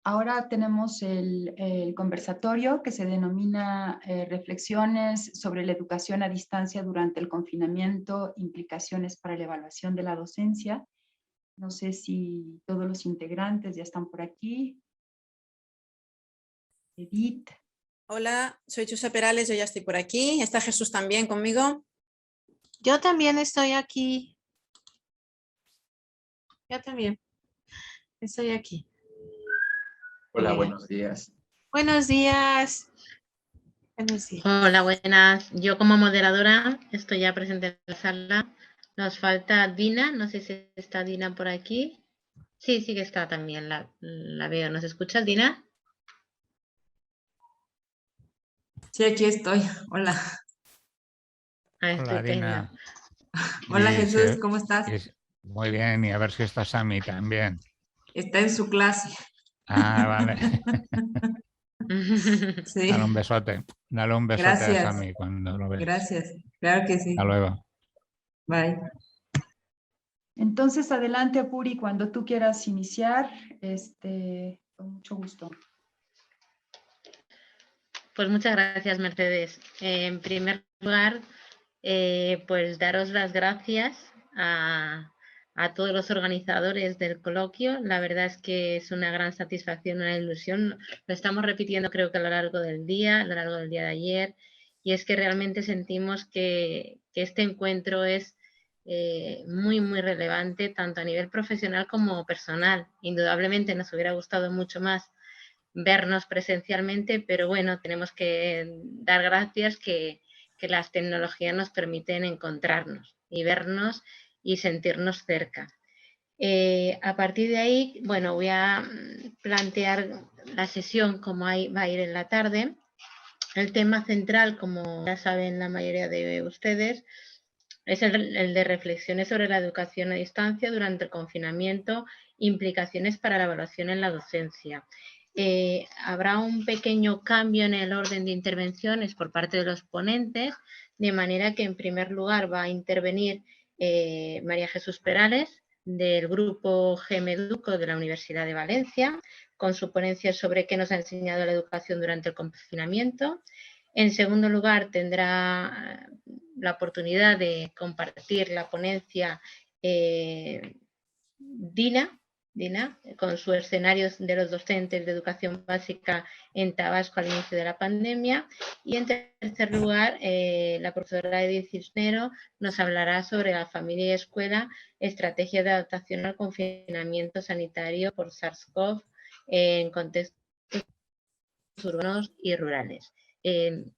Ahora tenemos el conversatorio que se denomina Reflexiones sobre la educación a distancia durante el confinamiento, implicaciones para la evaluación de la docencia. No sé si todos los integrantes ya están por aquí. Edith. Hola, soy Chusa Perales, yo ya estoy por aquí. ¿Está Jesús también conmigo? Yo también estoy aquí. Yo también estoy aquí. Hola, buenos días. Buenos días. Buenos días. Hola, buenas. Yo como moderadora estoy ya presente en la sala. Nos falta Dina. No sé si está Dina por aquí. Sí, sí que está también. La veo. ¿Nos escuchas, Dina? Sí, aquí estoy. Hola. Hola, Dina. Hola, Jesús, ¿cómo estás? Muy bien, y a ver si está Sami también. Está en su clase. Ah, vale. Sí. Dale un besote. Dale un besote a Gracias. Sami cuando lo veas. Gracias. Claro que sí. Hasta luego. Bye. Entonces, adelante, Apuri, cuando tú quieras iniciar, con mucho gusto. Pues muchas gracias, Mercedes. En primer lugar, pues daros las gracias a todos los organizadores del coloquio. La verdad es que es una gran satisfacción, una ilusión. Lo estamos repitiendo creo que a lo largo del día de ayer, y es que realmente sentimos que este encuentro es muy, muy relevante, tanto a nivel profesional como personal. Indudablemente nos hubiera gustado mucho más vernos presencialmente, pero bueno, tenemos que dar gracias que las tecnologías nos permiten encontrarnos y vernos y sentirnos cerca. A partir de ahí, bueno, voy a plantear la sesión como va a ir en la tarde. El tema central, como ya saben la mayoría de ustedes, es el de reflexiones sobre la educación a distancia durante el confinamiento, implicaciones para la evaluación en la docencia. Habrá un pequeño cambio en el orden de intervenciones por parte de los ponentes, de manera que en primer lugar va a intervenir María Jesús Perales, del grupo GEMEDUCO de la Universidad de Valencia, con su ponencia sobre qué nos ha enseñado la educación durante el confinamiento. En segundo lugar, tendrá la oportunidad de compartir la ponencia Dina, con su escenario de los docentes de educación básica en Tabasco al inicio de la pandemia. Y en tercer lugar, la profesora Edith Cisnero nos hablará sobre la familia y escuela, estrategia de adaptación al confinamiento sanitario por SARS-CoV en contextos urbanos y rurales.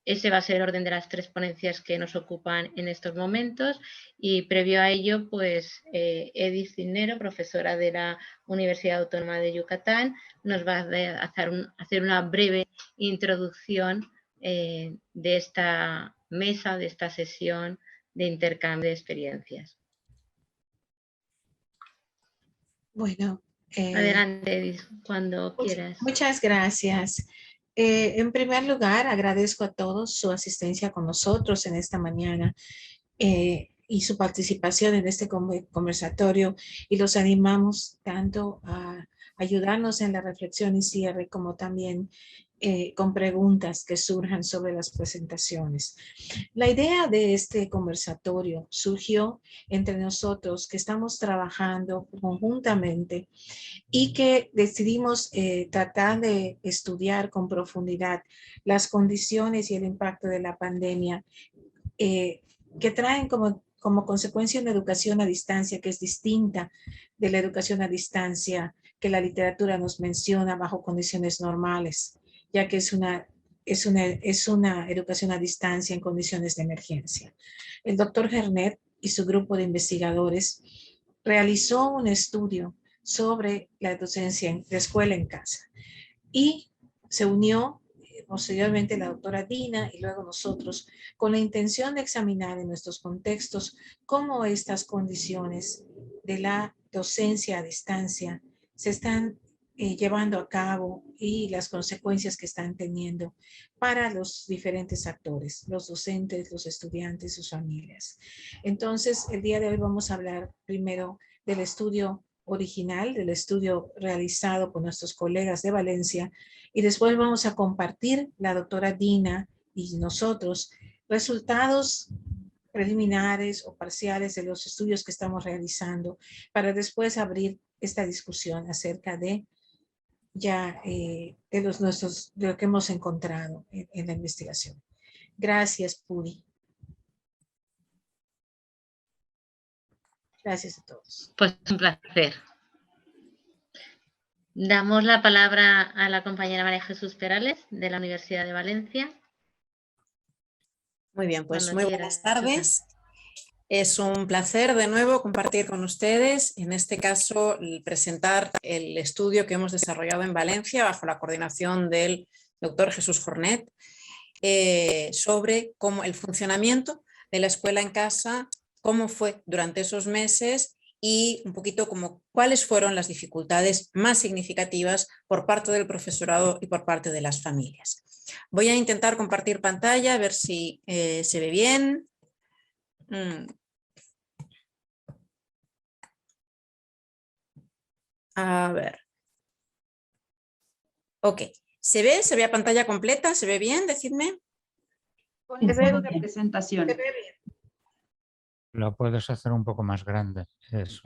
Ese va a ser el orden de las tres ponencias que nos ocupan en estos momentos, y previo a ello, pues Edith Cisnero, profesora de la Universidad Autónoma de Yucatán, nos va a hacer una breve introducción de esta mesa, de esta sesión de intercambio de experiencias. Bueno. Adelante, Edith, cuando quieras. Muchas gracias. En primer lugar, agradezco a todos su asistencia con nosotros en esta mañana y su participación en este conversatorio, y los animamos tanto a ayudarnos en la reflexión y cierre como también con preguntas que surjan sobre las presentaciones. La idea de este conversatorio surgió entre nosotros que estamos trabajando conjuntamente y que decidimos tratar de estudiar con profundidad las condiciones y el impacto de la pandemia que traen como consecuencia una educación a distancia que es distinta de la educación a distancia que la literatura nos menciona bajo condiciones normales, ya que es una educación a distancia en condiciones de emergencia. El doctor Gernet y su grupo de investigadores realizó un estudio sobre la docencia de escuela en casa y se unió posteriormente la doctora Dina y luego nosotros con la intención de examinar en nuestros contextos cómo estas condiciones de la docencia a distancia se están llevando a cabo y las consecuencias que están teniendo para los diferentes actores, los docentes, los estudiantes, sus familias. Entonces, el día de hoy vamos a hablar primero del estudio original del estudio realizado por nuestros colegas de Valencia y después vamos a compartir la doctora Dina y nosotros resultados preliminares o parciales de los estudios que estamos realizando para después abrir esta discusión acerca de de lo que hemos encontrado en la investigación. Gracias, Puri. Gracias a todos. Pues un placer. Damos la palabra a la compañera María Jesús Perales, de la Universidad de Valencia. Muy bien, pues Cuando muy quieras, buenas tardes. Es un placer de nuevo compartir con ustedes, en este caso, presentar el estudio que hemos desarrollado en Valencia bajo la coordinación del doctor Jesús Jornet sobre cómo el funcionamiento de la escuela en casa, cómo fue durante esos meses y un poquito como cuáles fueron las dificultades más significativas por parte del profesorado y por parte de las familias. Voy a intentar compartir pantalla, a ver si se ve bien. A ver. Ok. ¿Se ve? ¿Se ve a pantalla completa? ¿Se ve bien? Decidme. Con estado de presentación. Lo puedes hacer un poco más grande. Eso.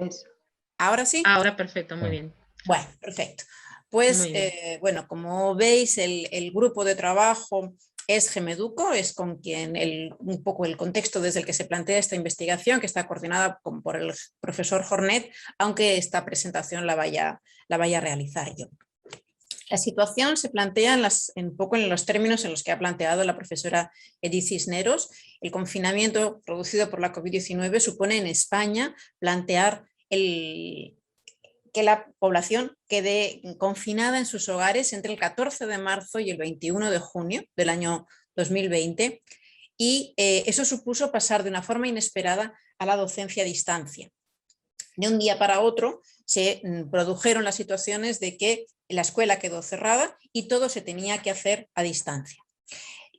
¿Ahora sí? Ahora perfecto, muy bien. Bueno, perfecto. Pues, bueno, como veis, el grupo de trabajo es GEMEDUCO, es con quien un poco el contexto desde el que se plantea esta investigación, que está coordinada por el profesor Jornet, aunque esta presentación la vaya a realizar yo. La situación se plantea un poco en los términos en los que ha planteado la profesora Edith Cisneros. El confinamiento producido por la COVID-19 supone en España plantear que la población quede confinada en sus hogares entre el 14 de marzo y el 21 de junio del año 2020 y eso supuso pasar de una forma inesperada a la docencia a distancia. De un día para otro se produjeron las situaciones de que la escuela quedó cerrada y todo se tenía que hacer a distancia.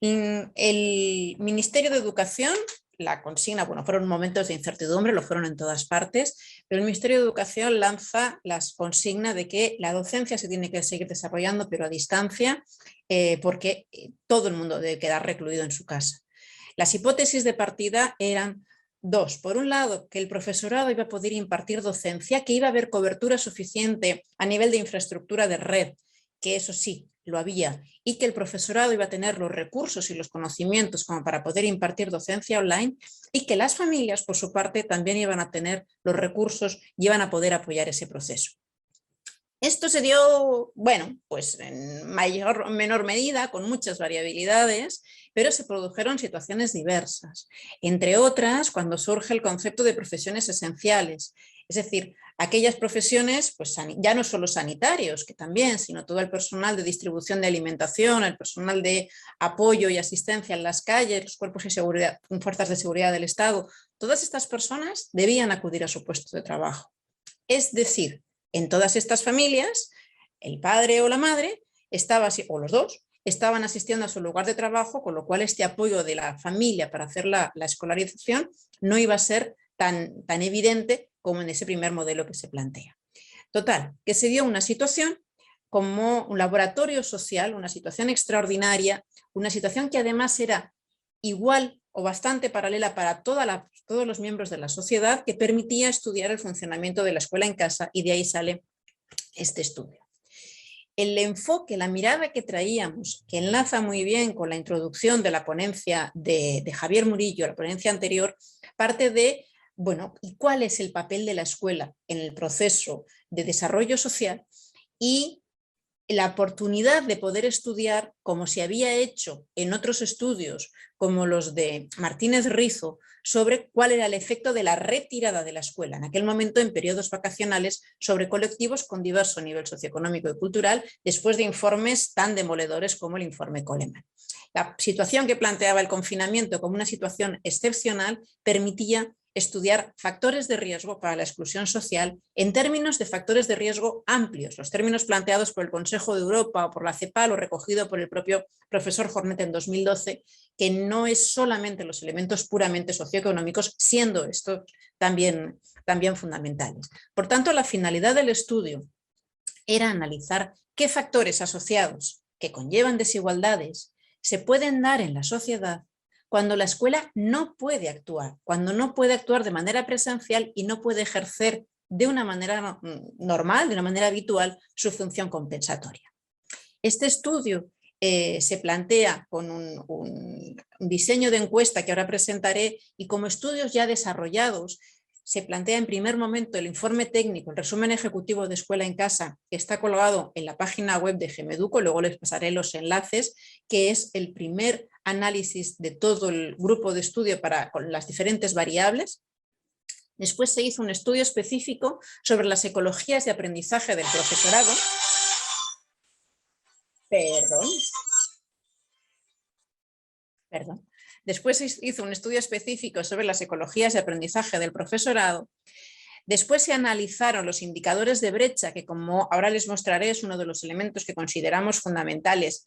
El Ministerio de Educación, la consigna, bueno, fueron momentos de incertidumbre, lo fueron en todas partes, pero el Ministerio de Educación lanza la consigna de que la docencia se tiene que seguir desarrollando, pero a distancia, porque todo el mundo debe quedar recluido en su casa. Las hipótesis de partida eran dos. Por un lado, que el profesorado iba a poder impartir docencia, que iba a haber cobertura suficiente a nivel de infraestructura de red, que eso sí, lo había, y que el profesorado iba a tener los recursos y los conocimientos como para poder impartir docencia online, y que las familias, por su parte, también iban a tener los recursos y iban a poder apoyar ese proceso. Esto se dio, bueno, pues en mayor o menor medida, con muchas variabilidades, pero se produjeron situaciones diversas. Entre otras, cuando surge el concepto de profesiones esenciales, es decir, aquellas profesiones, pues ya no solo sanitarios, que también, sino todo el personal de distribución de alimentación, el personal de apoyo y asistencia en las calles, los cuerpos de seguridad, fuerzas de seguridad del Estado, todas estas personas debían acudir a su puesto de trabajo. Es decir, en todas estas familias, el padre o la madre, o los dos, estaban asistiendo a su lugar de trabajo, con lo cual este apoyo de la familia para hacer la escolarización no iba a ser tan evidente como en ese primer modelo que se plantea. Total, que se dio una situación como un laboratorio social, una situación extraordinaria, una situación que además era igual o bastante paralela para todos los miembros de la sociedad, que permitía estudiar el funcionamiento de la escuela en casa, y de ahí sale este estudio. El enfoque, la mirada que traíamos, que enlaza muy bien con la introducción de la ponencia de Javier Murillo, la ponencia anterior, parte de, bueno, ¿y cuál es el papel de la escuela en el proceso de desarrollo social? Y la oportunidad de poder estudiar, como se había hecho en otros estudios, como los de Martínez Rizo, sobre cuál era el efecto de la retirada de la escuela, en aquel momento en periodos vacacionales, sobre colectivos con diverso nivel socioeconómico y cultural, después de informes tan demoledores como el informe Coleman. La situación que planteaba el confinamiento como una situación excepcional permitía estudiar factores de riesgo para la exclusión social en términos de factores de riesgo amplios, los términos planteados por el Consejo de Europa o por la CEPAL o recogido por el propio profesor Hornet en 2012, que no es solamente los elementos puramente socioeconómicos, siendo estos también fundamentales. Por tanto, la finalidad del estudio era analizar qué factores asociados que conllevan desigualdades se pueden dar en la sociedad cuando la escuela no puede actuar, cuando no puede actuar de manera presencial y no puede ejercer de una manera normal, de una manera habitual, su función compensatoria. Este estudio se plantea con un diseño de encuesta que ahora presentaré y como estudios ya desarrollados, se plantea en primer momento el informe técnico, el resumen ejecutivo de Escuela en Casa, que está colgado en la página web de GEMEDUCO, luego les pasaré los enlaces, que es el primer análisis de todo el grupo de estudio con las diferentes variables. Después se hizo un estudio específico sobre las ecologías de aprendizaje del profesorado. Perdón. Después se hizo un estudio específico sobre las ecologías de aprendizaje del profesorado. Después se analizaron los indicadores de brecha, que como ahora les mostraré es uno de los elementos que consideramos fundamentales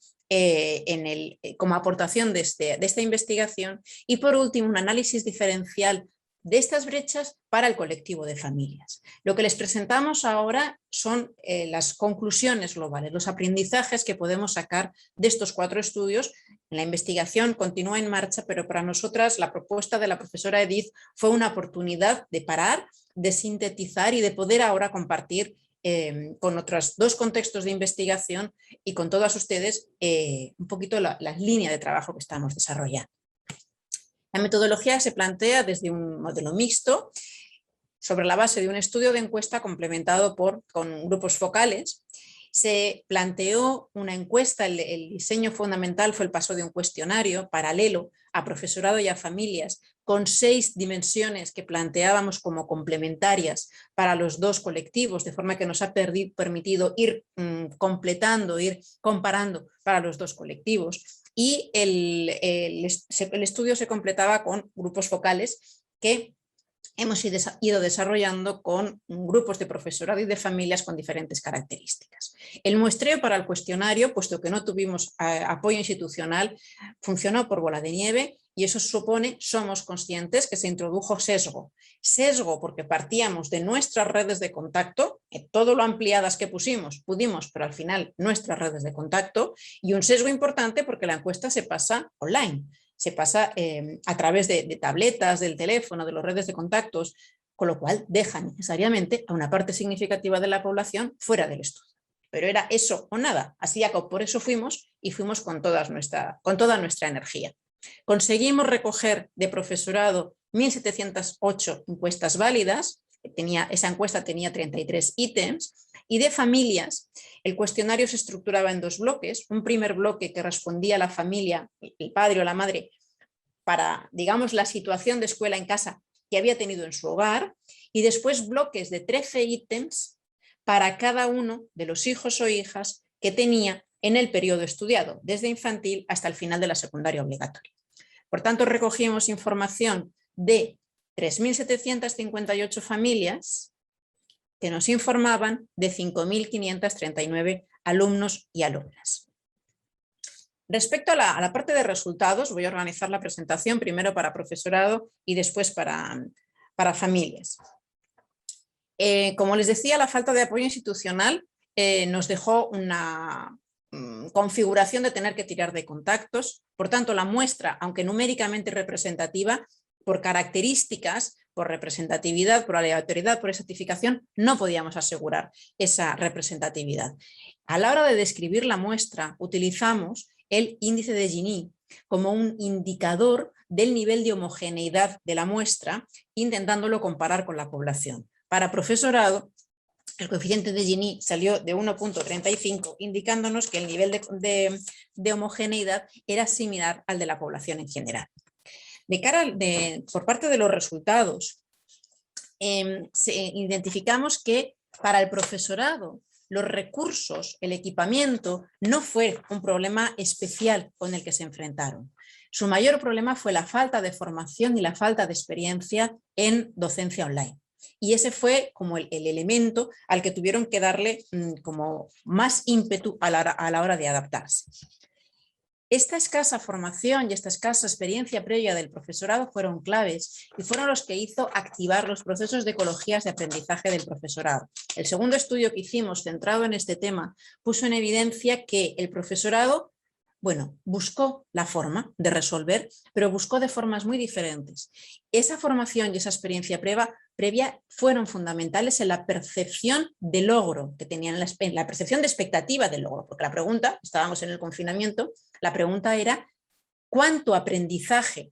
como aportación de esta investigación. Y por último, un análisis diferencial de estas brechas para el colectivo de familias. Lo que les presentamos ahora son las conclusiones globales, los aprendizajes que podemos sacar de estos 4 estudios. La investigación continúa en marcha, pero para nosotras la propuesta de la profesora Edith fue una oportunidad de parar, de sintetizar y de poder ahora compartir con otros 2 contextos de investigación y con todas ustedes un poquito la línea de trabajo que estamos desarrollando. La metodología se plantea desde un modelo mixto sobre la base de un estudio de encuesta complementado con grupos focales. Se planteó una encuesta, el diseño fundamental fue el paso de un cuestionario paralelo a profesorado y a familias con 6 dimensiones que planteábamos como complementarias para los 2 colectivos, de forma que nos ha permitido ir completando, ir comparando para los 2 colectivos. Y el estudio se completaba con grupos focales que hemos ido desarrollando con grupos de profesorado y de familias con diferentes características. El muestreo para el cuestionario, puesto que no tuvimos apoyo institucional, funcionó por bola de nieve y eso supone, somos conscientes que se introdujo sesgo. Sesgo porque partíamos de nuestras redes de contacto, todo lo ampliadas que pudimos, pero al final nuestras redes de contacto, y un sesgo importante porque la encuesta se pasa online. Se pasa a través de tabletas, del teléfono, de las redes de contactos, con lo cual deja necesariamente a una parte significativa de la población fuera del estudio. Pero era eso o nada, así que por eso fuimos con toda nuestra energía. Conseguimos recoger de profesorado 1.708 encuestas válidas, esa encuesta tenía 33 ítems, y de familias el cuestionario se estructuraba en 2 bloques, un primer bloque que respondía a la familia, el padre o la madre, para, digamos, la situación de escuela en casa que había tenido en su hogar, y después bloques de 13 ítems para cada uno de los hijos o hijas que tenía en el periodo estudiado, desde infantil hasta el final de la secundaria obligatoria. Por tanto, recogimos información de 3.758 familias que nos informaban de 5.539 alumnos y alumnas. Respecto a la parte de resultados, voy a organizar la presentación primero para profesorado y después para familias. Como les decía, la falta de apoyo institucional nos dejó una configuración de tener que tirar de contactos. Por tanto, la muestra, aunque numéricamente representativa, por características, por representatividad, por aleatoriedad, por estratificación, no podíamos asegurar esa representatividad. A la hora de describir la muestra, utilizamos el índice de Gini como un indicador del nivel de homogeneidad de la muestra, intentándolo comparar con la población. Para profesorado, el coeficiente de Gini salió de 1.35, indicándonos que el nivel de homogeneidad era similar al de la población en general. Por parte de los resultados, identificamos que para el profesorado los recursos, el equipamiento, no fue un problema especial con el que se enfrentaron. Su mayor problema fue la falta de formación y la falta de experiencia en docencia online. Y ese fue como el elemento al que tuvieron que darle como más ímpetu a la hora de adaptarse. Esta escasa formación y esta escasa experiencia previa del profesorado fueron claves y fueron los que hizo activar los procesos de ecologías de aprendizaje del profesorado. El segundo estudio que hicimos centrado en este tema puso en evidencia que el profesorado, bueno, buscó la forma de resolver, pero buscó de formas muy diferentes. Esa formación y esa experiencia previa fueron fundamentales en la percepción de logro que tenían, la percepción de expectativa de logro, porque la pregunta, estábamos en el confinamiento, la pregunta era ¿cuánto aprendizaje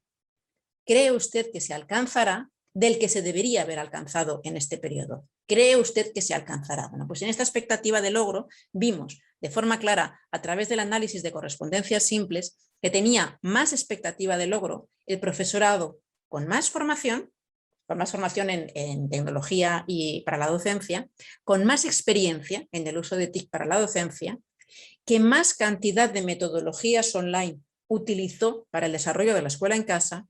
cree usted que se alcanzará del que se debería haber alcanzado en este periodo? ¿Cree usted que se alcanzará? Bueno, pues en esta expectativa de logro vimos de forma clara a través del análisis de correspondencias simples que tenía más expectativa de logro el profesorado con más formación en tecnología y para la docencia, con más experiencia en el uso de TIC para la docencia, que más cantidad de metodologías online utilizó para el desarrollo de la escuela en casa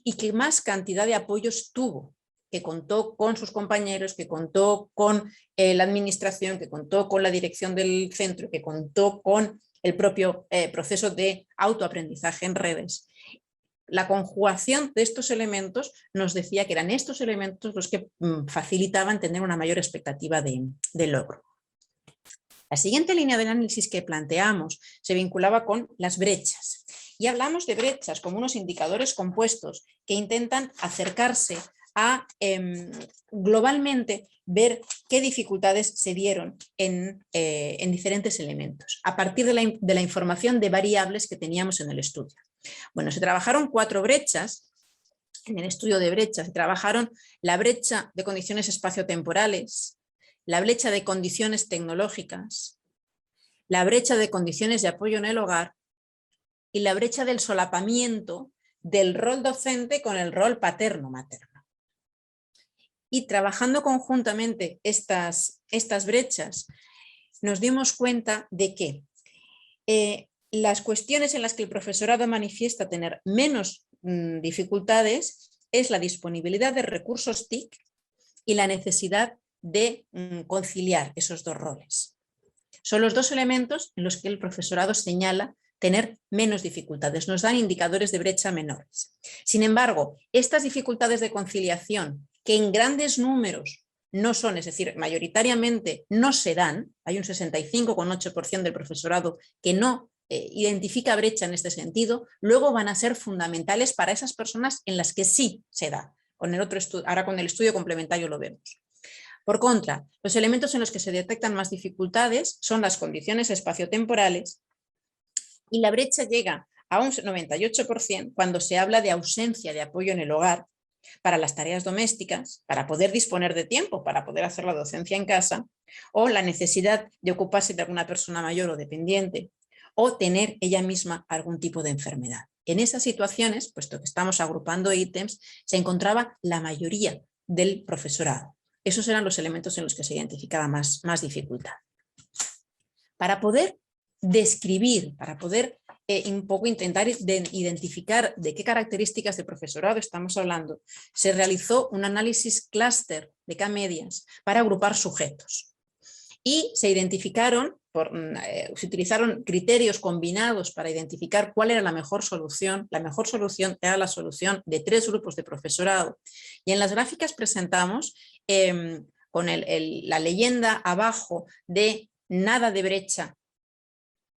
y que más cantidad de apoyos tuvo, que contó con sus compañeros, que contó con la administración, que contó con la dirección del centro, que contó con el propio proceso de autoaprendizaje en redes. La conjugación de estos elementos nos decía que eran estos elementos los que facilitaban tener una mayor expectativa de logro. La siguiente línea de análisis que planteamos se vinculaba con las brechas. Y hablamos de brechas como unos indicadores compuestos que intentan acercarse a globalmente ver qué dificultades se dieron en diferentes elementos, a partir de la información de variables que teníamos en el estudio. Bueno, se trabajaron 4 brechas. En el estudio de brechas se trabajaron la brecha de condiciones espaciotemporales, la brecha de condiciones tecnológicas, la brecha de condiciones de apoyo en el hogar y la brecha del solapamiento del rol docente con el rol paterno-materno. Y trabajando conjuntamente estas brechas, nos dimos cuenta de que las cuestiones en las que el profesorado manifiesta tener menos dificultades es la disponibilidad de recursos TIC y la necesidad de conciliar esos dos roles. Son los dos elementos en los que el profesorado señala tener menos dificultades, nos dan indicadores de brecha menores. Sin embargo, estas dificultades de conciliación, que en grandes números no son, es decir, mayoritariamente no se dan, hay un 65,8% del profesorado que no identifica brecha en este sentido, luego van a ser fundamentales para esas personas en las que sí se da. Ahora con el estudio complementario lo vemos. Por contra, los elementos en los que se detectan más dificultades son las condiciones espaciotemporales y la brecha llega a un 98% cuando se habla de ausencia de apoyo en el hogar para las tareas domésticas, para poder disponer de tiempo, para poder hacer la docencia en casa, o la necesidad de ocuparse de alguna persona mayor o dependiente, o tener ella misma algún tipo de enfermedad. En esas situaciones, puesto que estamos agrupando ítems, se encontraba la mayoría del profesorado. Esos eran los elementos en los que se identificaba más dificultad. Para poder describir, para poder un poco intentar identificar de qué características de profesorado estamos hablando, se realizó un análisis clúster de K-medias para agrupar sujetos. Y se identificaron, se utilizaron criterios combinados para identificar cuál era la mejor solución. La mejor solución era la solución de 3 grupos de profesorado. Y en las gráficas presentamos con la leyenda abajo de nada de brecha,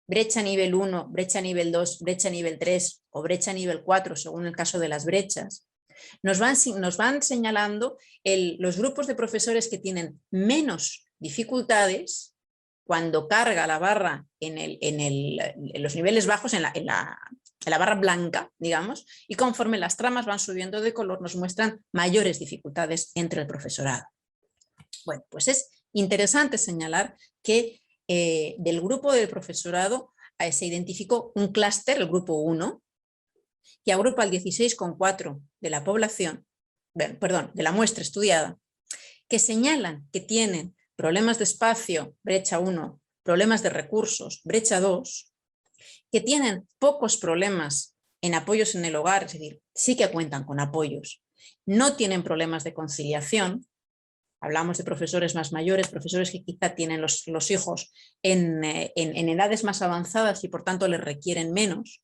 brecha nivel 1, brecha nivel 2, brecha nivel 3 o brecha nivel 4, según el caso de las brechas. Nos van señalando los grupos de profesores que tienen menos dificultades cuando carga la barra en los niveles bajos, en la barra blanca, digamos, y conforme las tramas van subiendo de color nos muestran mayores dificultades entre el profesorado. Bueno, pues es interesante señalar que del grupo del profesorado se identificó un clúster, el grupo 1, que agrupa al 16,4% de la población, perdón, de la muestra estudiada, que señalan que tienen problemas de espacio, brecha 1, problemas de recursos, brecha 2, que tienen pocos problemas en apoyos en el hogar, es decir, sí que cuentan con apoyos, no tienen problemas de conciliación. Hablamos de profesores más mayores, profesores que quizá tienen los hijos en edades más avanzadas y por tanto les requieren menos.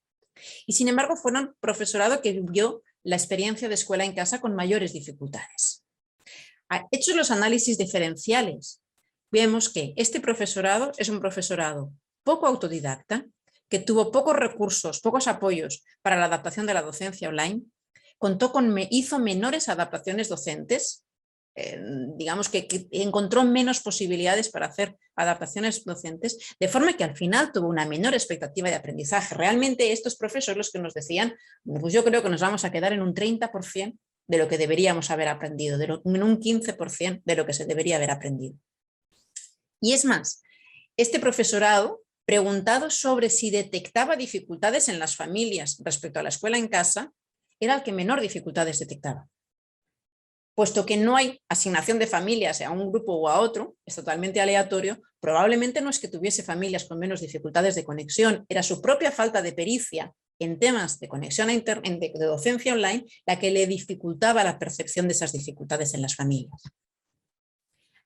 Y sin embargo fueron profesorado que vio la experiencia de escuela en casa con mayores dificultades. Hechos los análisis diferenciales, vemos que este profesorado es un profesorado poco autodidacta, que tuvo pocos recursos, pocos apoyos para la adaptación de la docencia online, hizo menores adaptaciones docentes, digamos que encontró menos posibilidades para hacer adaptaciones docentes, de forma que al final tuvo una menor expectativa de aprendizaje. Realmente estos profesores los que nos decían, pues yo creo que nos vamos a quedar en un 30% de lo que deberíamos haber aprendido, en un 15% de lo que se debería haber aprendido. Y es más, este profesorado, preguntado sobre si detectaba dificultades en las familias respecto a la escuela en casa, era el que menor dificultades detectaba. Puesto que no hay asignación de familias a un grupo o a otro, es totalmente aleatorio, probablemente no es que tuviese familias con menos dificultades de conexión, era su propia falta de pericia en temas de conexión de docencia online la que le dificultaba la percepción de esas dificultades en las familias.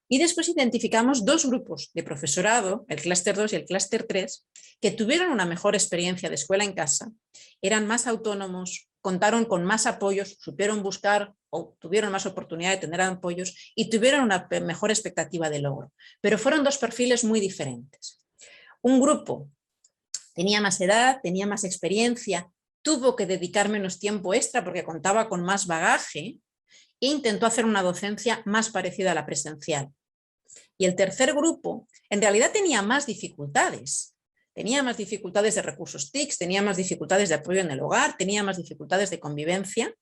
Y después identificamos dos grupos de profesorado, el clúster 2 y el clúster 3, que tuvieron una mejor experiencia de escuela en casa, eran más autónomos, contaron con más apoyos, supieron buscar o tuvieron más oportunidad de tener apoyos y tuvieron una mejor expectativa de logro. Pero fueron dos perfiles muy diferentes. Un grupo tenía más edad, tenía más experiencia, tuvo que dedicar menos tiempo extra porque contaba con más bagaje e intentó hacer una docencia más parecida a la presencial. Y el tercer grupo en realidad tenía más dificultades. Tenía más dificultades de recursos TICs, tenía más dificultades de apoyo en el hogar, tenía más dificultades de convivencia,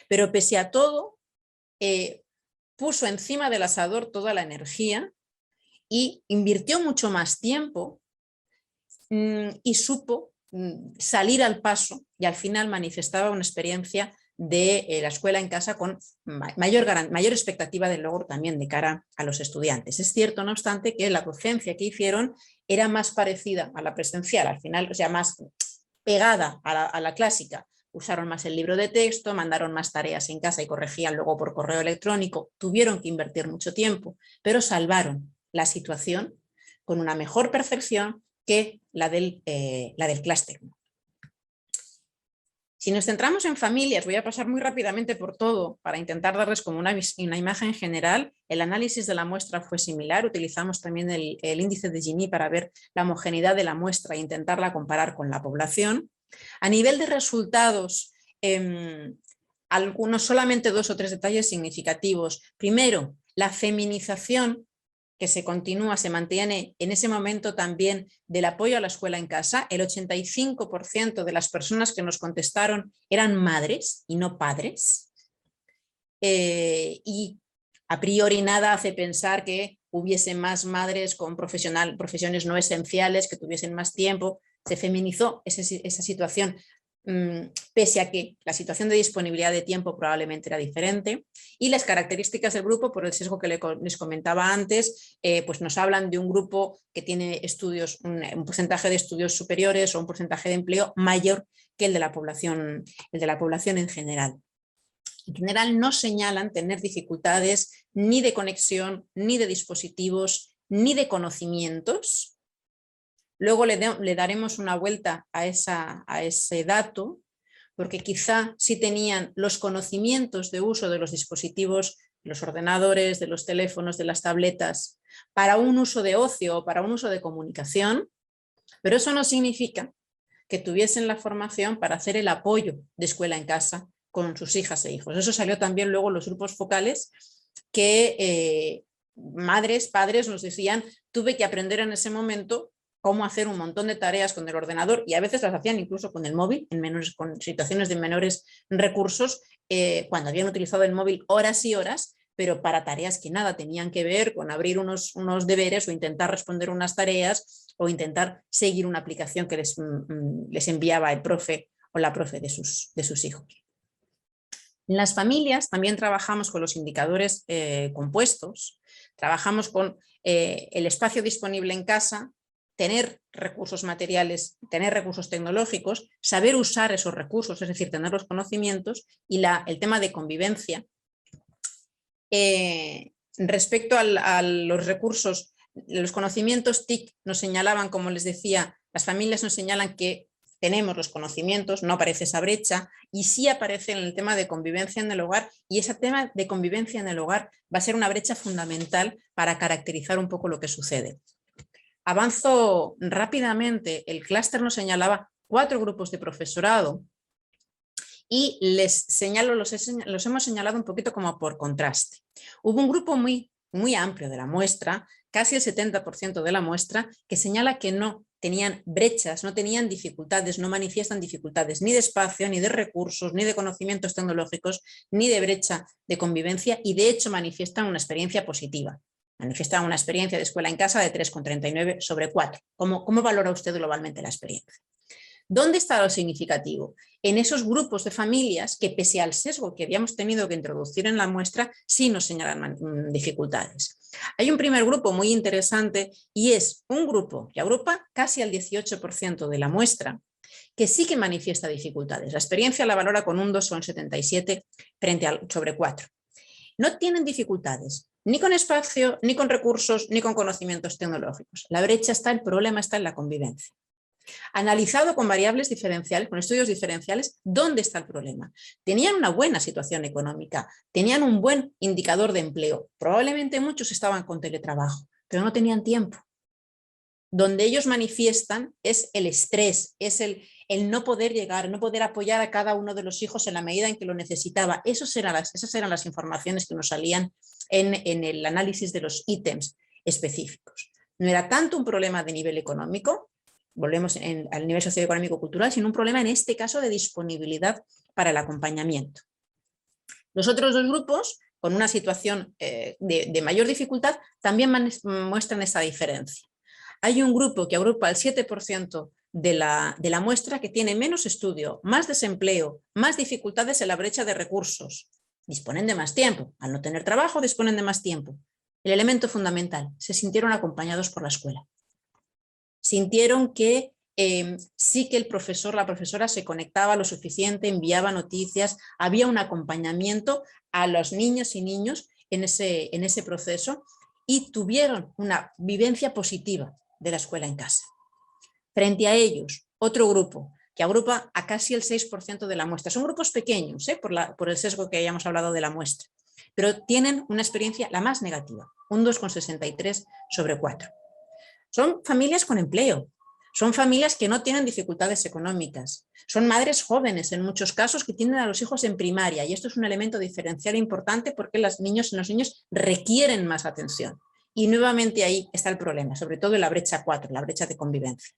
pero pese a todo puso encima del asador toda la energía y invirtió mucho más tiempo y supo salir al paso y al final manifestaba una experiencia de la escuela en casa con mayor expectativa de logro también de cara a los estudiantes. Es cierto, no obstante, que la docencia que hicieron era más parecida a la presencial, al final, o sea, más pegada a la clásica. Usaron más el libro de texto, mandaron más tareas en casa y corregían luego por correo electrónico, tuvieron que invertir mucho tiempo, pero salvaron la situación con una mejor percepción que la del clúster. Si nos centramos en familias, voy a pasar muy rápidamente por todo para intentar darles como una imagen general. El análisis de la muestra fue similar, utilizamos también el índice de Gini para ver la homogeneidad de la muestra e intentarla comparar con la población. A nivel de resultados, algunos solamente 2 o 3 detalles significativos. Primero, la feminización que se continúa, se mantiene en ese momento también del apoyo a la escuela en casa. El 85% de las personas que nos contestaron eran madres y no padres. Y a priori nada hace pensar que hubiese más madres con profesiones no esenciales, que tuviesen más tiempo. Se feminizó esa situación, pese a que la situación de disponibilidad de tiempo probablemente era diferente, y las características del grupo, por el sesgo que les comentaba antes, pues nos hablan de un grupo que tiene estudios, un porcentaje de estudios superiores o un porcentaje de empleo mayor que el de la población en general. En general no señalan tener dificultades ni de conexión, ni de dispositivos, ni de conocimientos. Luego le daremos una vuelta a ese dato, porque quizá sí tenían los conocimientos de uso de los dispositivos, los ordenadores, de los teléfonos, de las tabletas, para un uso de ocio o para un uso de comunicación, pero eso no significa que tuviesen la formación para hacer el apoyo de escuela en casa con sus hijas e hijos. Eso salió también luego en los grupos focales que madres, padres nos decían, tuve que aprender en ese momento cómo hacer un montón de tareas con el ordenador y a veces las hacían incluso con el móvil, con situaciones de menores recursos, cuando habían utilizado el móvil horas y horas, pero para tareas que nada tenían que ver con abrir unos deberes o intentar responder unas tareas o intentar seguir una aplicación que les enviaba el profe o la profe de sus hijos. En las familias también trabajamos con los indicadores compuestos, trabajamos con el espacio disponible en casa, tener recursos materiales, tener recursos tecnológicos, saber usar esos recursos, es decir, tener los conocimientos, y el tema de convivencia. Respecto a los recursos, los conocimientos TIC nos señalaban, como les decía, las familias nos señalan que tenemos los conocimientos, no aparece esa brecha, y sí aparece en el tema de convivencia en el hogar, y ese tema de convivencia en el hogar va a ser una brecha fundamental para caracterizar un poco lo que sucede. Avanzo rápidamente. El clúster nos señalaba 4 grupos de profesorado y les señalo, los hemos señalado un poquito como por contraste. Hubo un grupo muy amplio de la muestra, casi el 70% de la muestra, que señala que no tenían brechas, no tenían dificultades, no manifiestan dificultades ni de espacio, ni de recursos, ni de conocimientos tecnológicos, ni de brecha de convivencia, y de hecho manifiestan una experiencia positiva. Manifiestan una experiencia de escuela en casa de 3,39 sobre 4. ¿Cómo valora usted globalmente la experiencia? ¿Dónde está lo significativo? En esos grupos de familias que, pese al sesgo que habíamos tenido que introducir en la muestra, sí nos señalan dificultades. Hay un primer grupo muy interesante, y es un grupo que agrupa casi al 18% de la muestra, que sí que manifiesta dificultades. La experiencia la valora con un 2,77 frente al sobre 4. No tienen dificultades ni con espacio, ni con recursos, ni con conocimientos tecnológicos. La brecha está, el problema está en la convivencia. Analizado con variables diferenciales, con estudios diferenciales, ¿dónde está el problema? Tenían una buena situación económica, tenían un buen indicador de empleo, probablemente muchos estaban con teletrabajo, pero no tenían tiempo. Donde ellos manifiestan es el estrés, es el no poder llegar, no poder apoyar a cada uno de los hijos en la medida en que lo necesitaba. Esas eran las informaciones que nos salían en el análisis de los ítems específicos. No era tanto un problema de nivel económico, volvemos al nivel socioeconómico-cultural, sino un problema en este caso de disponibilidad para el acompañamiento. Los otros 2 grupos, con una situación de mayor dificultad, también muestran esa diferencia. Hay un grupo que agrupa el 7% de la muestra que tiene menos estudio, más desempleo, más dificultades en la brecha de recursos. Disponen de más tiempo. Al no tener trabajo, disponen de más tiempo. El elemento fundamental, se sintieron acompañados por la escuela. Sintieron que sí que el profesor, la profesora se conectaba lo suficiente, enviaba noticias, había un acompañamiento a los niños y niños en ese proceso, y tuvieron una vivencia positiva de la escuela en casa. Frente a ellos, otro grupo que agrupa a casi el 6% de la muestra. Son grupos pequeños, por el sesgo que hayamos hablado de la muestra, pero tienen una experiencia la más negativa, un 2,63 sobre 4. Son familias con empleo, son familias que no tienen dificultades económicas, son madres jóvenes en muchos casos que tienen a los hijos en primaria, y esto es un elemento diferencial importante porque los niños requieren más atención. Y nuevamente ahí está el problema, sobre todo en la brecha 4, la brecha de convivencia.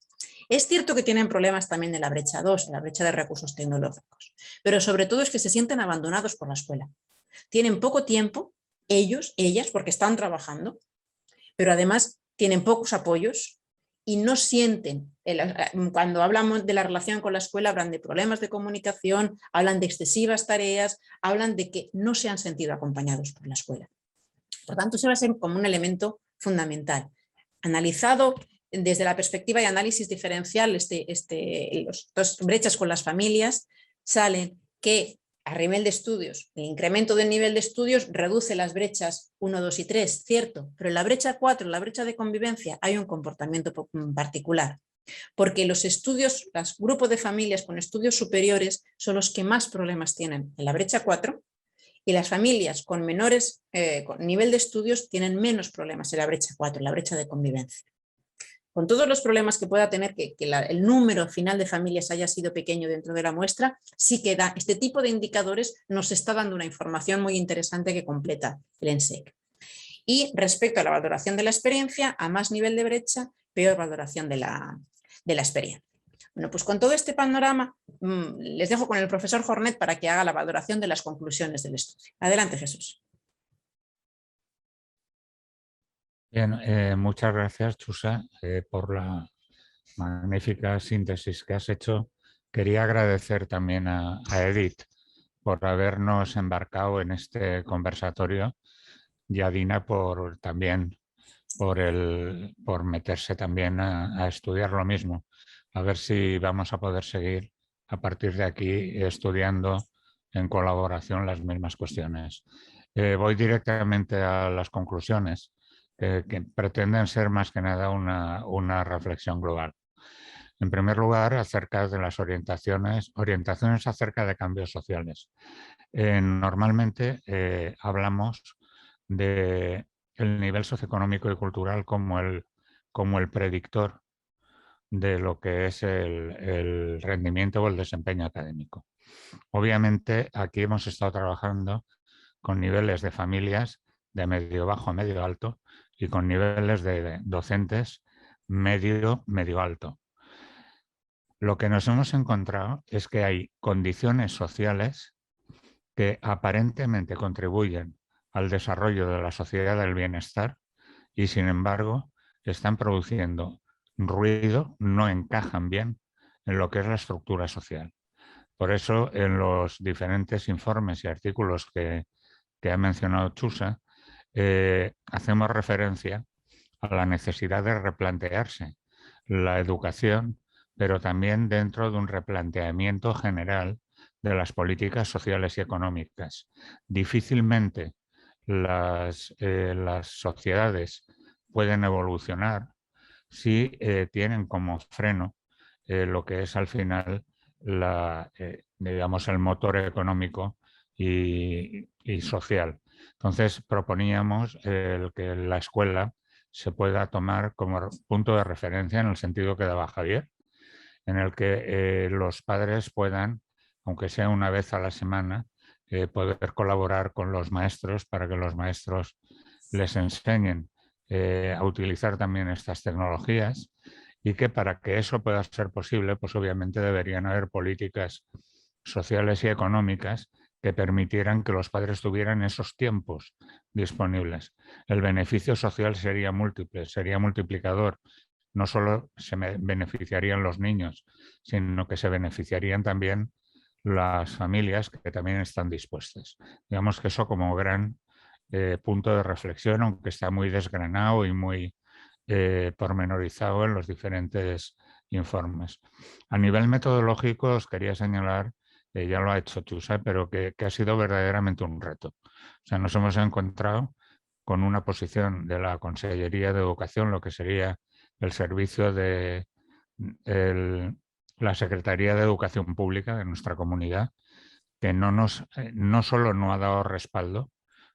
Es cierto que tienen problemas también en la brecha 2, en la brecha de recursos tecnológicos, pero sobre todo es que se sienten abandonados por la escuela. Tienen poco tiempo, ellos, ellas, porque están trabajando, pero además tienen pocos apoyos y no sienten, cuando hablamos de la relación con la escuela, hablan de problemas de comunicación, hablan de excesivas tareas, hablan de que no se han sentido acompañados por la escuela. Por tanto, ese va a ser como un elemento fundamental. Analizado desde la perspectiva de análisis diferencial, las 2 brechas con las familias, salen que a nivel de estudios, el incremento del nivel de estudios reduce las brechas 1, 2 y 3, cierto, pero en la brecha 4, la brecha de convivencia, hay un comportamiento particular, porque los grupos de familias con estudios superiores son los que más problemas tienen en la brecha 4, y las familias con menores con nivel de estudios tienen menos problemas en la brecha 4, en la brecha de convivencia. Con todos los problemas que pueda tener que el número final de familias haya sido pequeño dentro de la muestra, sí que este tipo de indicadores nos está dando una información muy interesante que completa el ENSEC. Y respecto a la valoración de la experiencia, a más nivel de brecha, peor valoración de la experiencia. Bueno, pues con todo este panorama les dejo con el profesor Jornet para que haga la valoración de las conclusiones del estudio. Adelante, Jesús. Bien, muchas gracias, Chusa, por la magnífica síntesis que has hecho. Quería agradecer también a Edith por habernos embarcado en este conversatorio, y a Dina por también por meterse también a estudiar lo mismo. A ver si vamos a poder seguir a partir de aquí estudiando en colaboración las mismas cuestiones. Voy directamente a las conclusiones, que pretenden ser más que nada una reflexión global. En primer lugar, acerca de las orientaciones acerca de cambios sociales. Normalmente hablamos del nivel socioeconómico y cultural como el predictor de lo que es el rendimiento o el desempeño académico. Obviamente, aquí hemos estado trabajando con niveles de familias de medio bajo a medio alto y con niveles de docentes medio alto. Lo que nos hemos encontrado es que hay condiciones sociales que aparentemente contribuyen al desarrollo de la sociedad del bienestar y, sin embargo, están produciendo ruido, no encajan bien en lo que es la estructura social. Por eso, en los diferentes informes y artículos que ha mencionado Chusa, hacemos referencia a la necesidad de replantearse la educación, pero también dentro de un replanteamiento general de las políticas sociales y económicas. Difícilmente las sociedades pueden evolucionar si tienen como freno lo que es al final digamos, el motor económico y social. Entonces proponíamos que la escuela se pueda tomar como punto de referencia en el sentido que daba Javier, en el que los padres puedan, aunque sea una vez a la semana, poder colaborar con los maestros para que los maestros les enseñen a utilizar también estas tecnologías, y que para que eso pueda ser posible, pues obviamente deberían haber políticas sociales y económicas que permitieran que los padres tuvieran esos tiempos disponibles. El beneficio social sería múltiple, sería multiplicador. No solo se beneficiarían los niños, sino que se beneficiarían también las familias que también están dispuestas. Digamos que eso como gran punto de reflexión, aunque está muy desgranado y muy pormenorizado en los diferentes informes. A nivel metodológico os quería señalar, ya lo ha hecho Chusa, pero que ha sido verdaderamente un reto. O sea, nos hemos encontrado con una posición de la Consellería de Educación, lo que sería el servicio de la Secretaría de Educación Pública de nuestra comunidad, que no solo no ha dado respaldo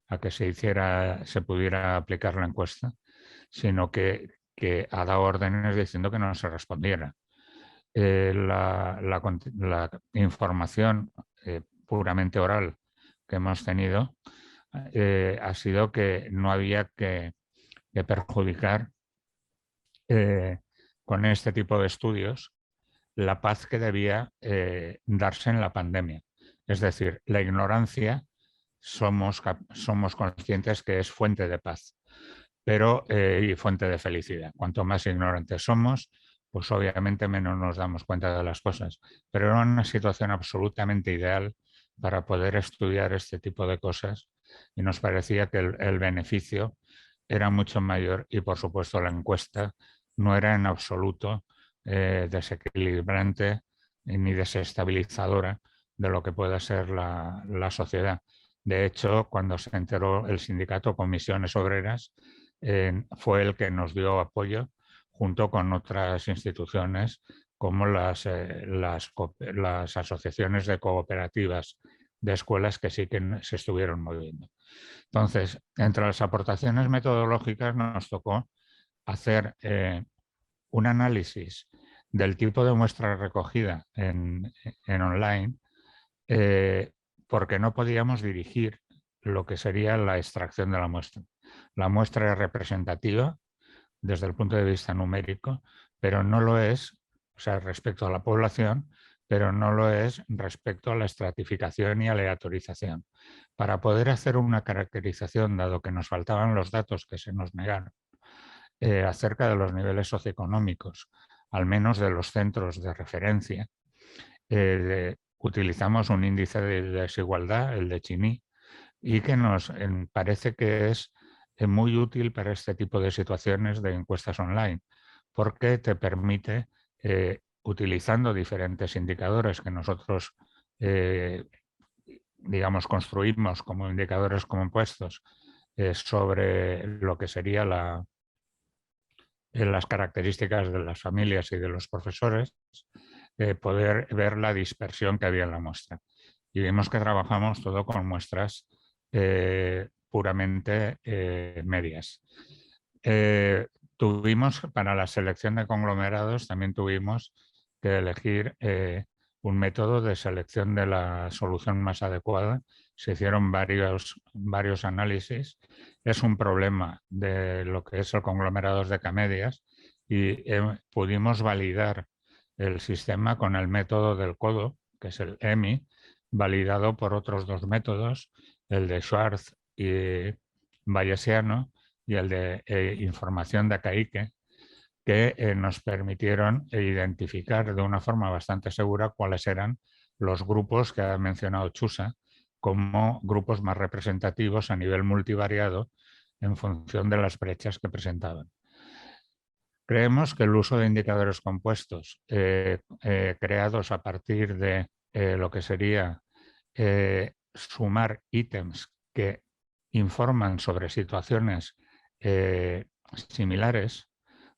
a que se pudiera aplicar la encuesta, sino que ha dado órdenes diciendo que no se respondiera. La información puramente oral que hemos tenido ha sido que no había que perjudicar con este tipo de estudios la paz que debía darse en la pandemia. Es decir, la ignorancia somos conscientes que es fuente de paz, pero y fuente de felicidad. Cuanto más ignorantes somos, pues obviamente menos nos damos cuenta de las cosas. Pero era una situación absolutamente ideal para poder estudiar este tipo de cosas y nos parecía que el beneficio era mucho mayor y, por supuesto, la encuesta no era en absoluto desequilibrante ni desestabilizadora de lo que pueda ser la sociedad. De hecho, cuando se enteró el sindicato Comisiones Obreras, fue el que nos dio apoyo junto con otras instituciones como las asociaciones de cooperativas de escuelas que sí que se estuvieron moviendo. Entonces, entre las aportaciones metodológicas nos tocó hacer un análisis del tipo de muestra recogida en online, porque no podíamos dirigir lo que sería la extracción de la muestra. La muestra es representativa desde el punto de vista numérico, pero no lo es, o sea, respecto a la población, pero no lo es respecto a la estratificación y aleatorización. Para poder hacer una caracterización, dado que nos faltaban los datos que se nos negaron acerca de los niveles socioeconómicos, al menos de los centros de referencia, utilizamos un índice de desigualdad, el de Gini, y que nos parece que es muy útil para este tipo de situaciones de encuestas online, porque te permite, utilizando diferentes indicadores que nosotros digamos, construimos como indicadores compuestos sobre lo que sería las características de las familias y de los profesores, poder ver la dispersión que había en la muestra. Y vimos que trabajamos todo con muestras puramente medias. Tuvimos, para la selección de conglomerados, también tuvimos que elegir un método de selección de la solución más adecuada. Se hicieron varios análisis. Es un problema de lo que es el conglomerado de K-medias y pudimos validar el sistema con el método del codo, que es el EMI, validado por otros dos métodos, el de Schwartz y Bayesiano y el de información de Akaike, que nos permitieron identificar de una forma bastante segura cuáles eran los grupos que ha mencionado Chusa como grupos más representativos a nivel multivariado en función de las brechas que presentaban. Creemos que el uso de indicadores compuestos creados a partir de lo que sería sumar ítems que informan sobre situaciones similares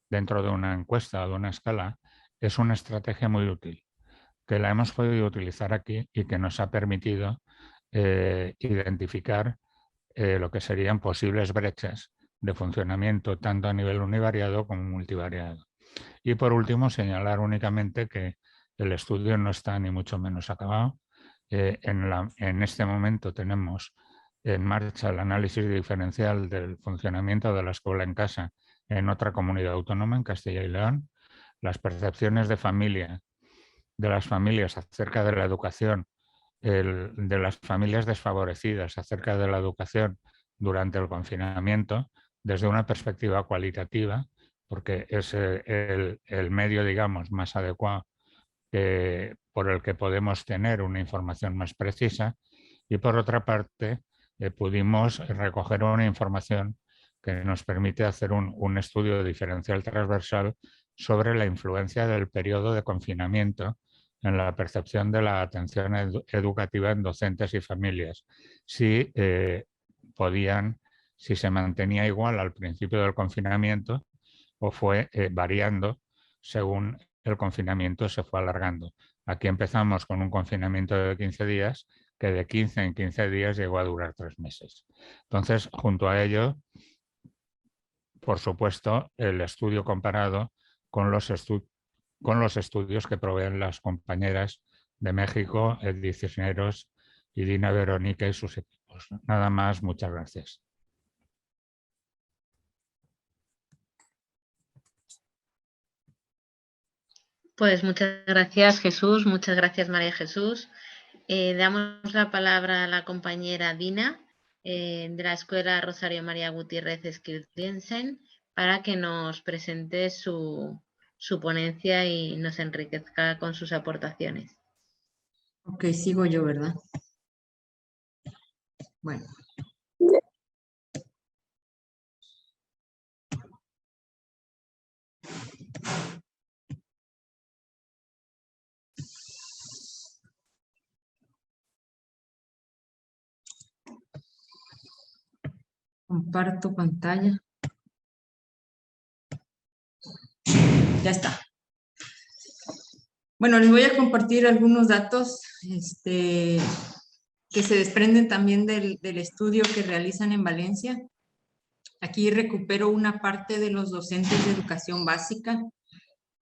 dentro de una encuesta o de una escala es una estrategia muy útil, que la hemos podido utilizar aquí y que nos ha permitido identificar lo que serían posibles brechas de funcionamiento tanto a nivel univariado como multivariado. Y por último, señalar únicamente que el estudio no está ni mucho menos acabado. En este momento tenemos en marcha el análisis diferencial del funcionamiento de la escuela en casa en otra comunidad autónoma, en Castilla y León. Las percepciones de las familias acerca de la educación, de las familias desfavorecidas acerca de la educación durante el confinamiento, desde una perspectiva cualitativa, porque es el medio, digamos, más adecuado por el que podemos tener una información más precisa, y por otra parte pudimos recoger una información que nos permite hacer un estudio diferencial transversal sobre la influencia del periodo de confinamiento en la percepción de la atención educativa en docentes y familias. Si se mantenía igual al principio del confinamiento o fue variando según el confinamiento se fue alargando. Aquí empezamos con un confinamiento de 15 días que de 15 en 15 días llegó a durar 3 meses. Entonces, junto a ello, por supuesto, el estudio comparado con los estudios que proveen las compañeras de México, Edith Cisneros y Dina Verónica y sus equipos. Nada más, muchas gracias. Pues muchas gracias, Jesús. Muchas gracias, María Jesús. Damos la palabra a la compañera Dina de la Escuela Rosario María Gutiérrez Skiltrinsen para que nos presente su ponencia y nos enriquezca con sus aportaciones. Ok, sigo yo, ¿verdad? Bueno. Comparto pantalla. Ya está. Bueno, les voy a compartir algunos datos que se desprenden también del estudio que realizan en Valencia. Aquí recupero una parte de los docentes de educación básica,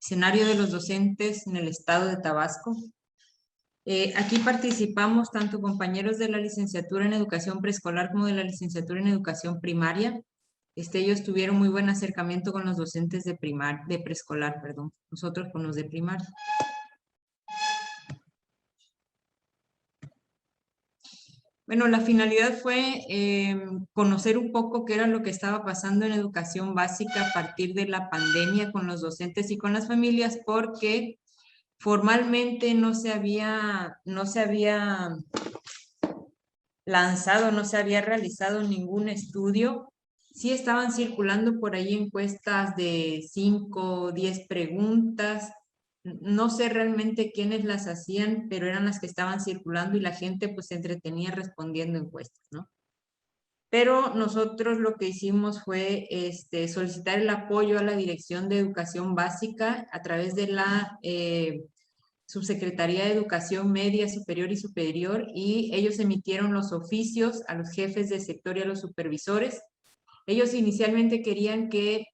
escenario de los docentes en el estado de Tabasco. Aquí participamos tanto compañeros de la licenciatura en educación preescolar como de la licenciatura en educación primaria. Ellos tuvieron muy buen acercamiento con los docentes de preescolar, perdón, nosotros con los de primaria. Bueno, la finalidad fue conocer un poco qué era lo que estaba pasando en educación básica a partir de la pandemia con los docentes y con las familias, porque formalmente no se había lanzado, no se había realizado ningún estudio Sí estaban circulando por ahí encuestas de 5 o 10 preguntas. No sé realmente quiénes las hacían, pero eran las que estaban circulando y la gente pues se entretenía respondiendo encuestas, ¿no? Pero nosotros lo que hicimos fue solicitar el apoyo a la Dirección de Educación Básica a través de la Subsecretaría de Educación Media, Superior y Superior, y ellos emitieron los oficios a los jefes de sector y a los supervisores. Ellos inicialmente querían que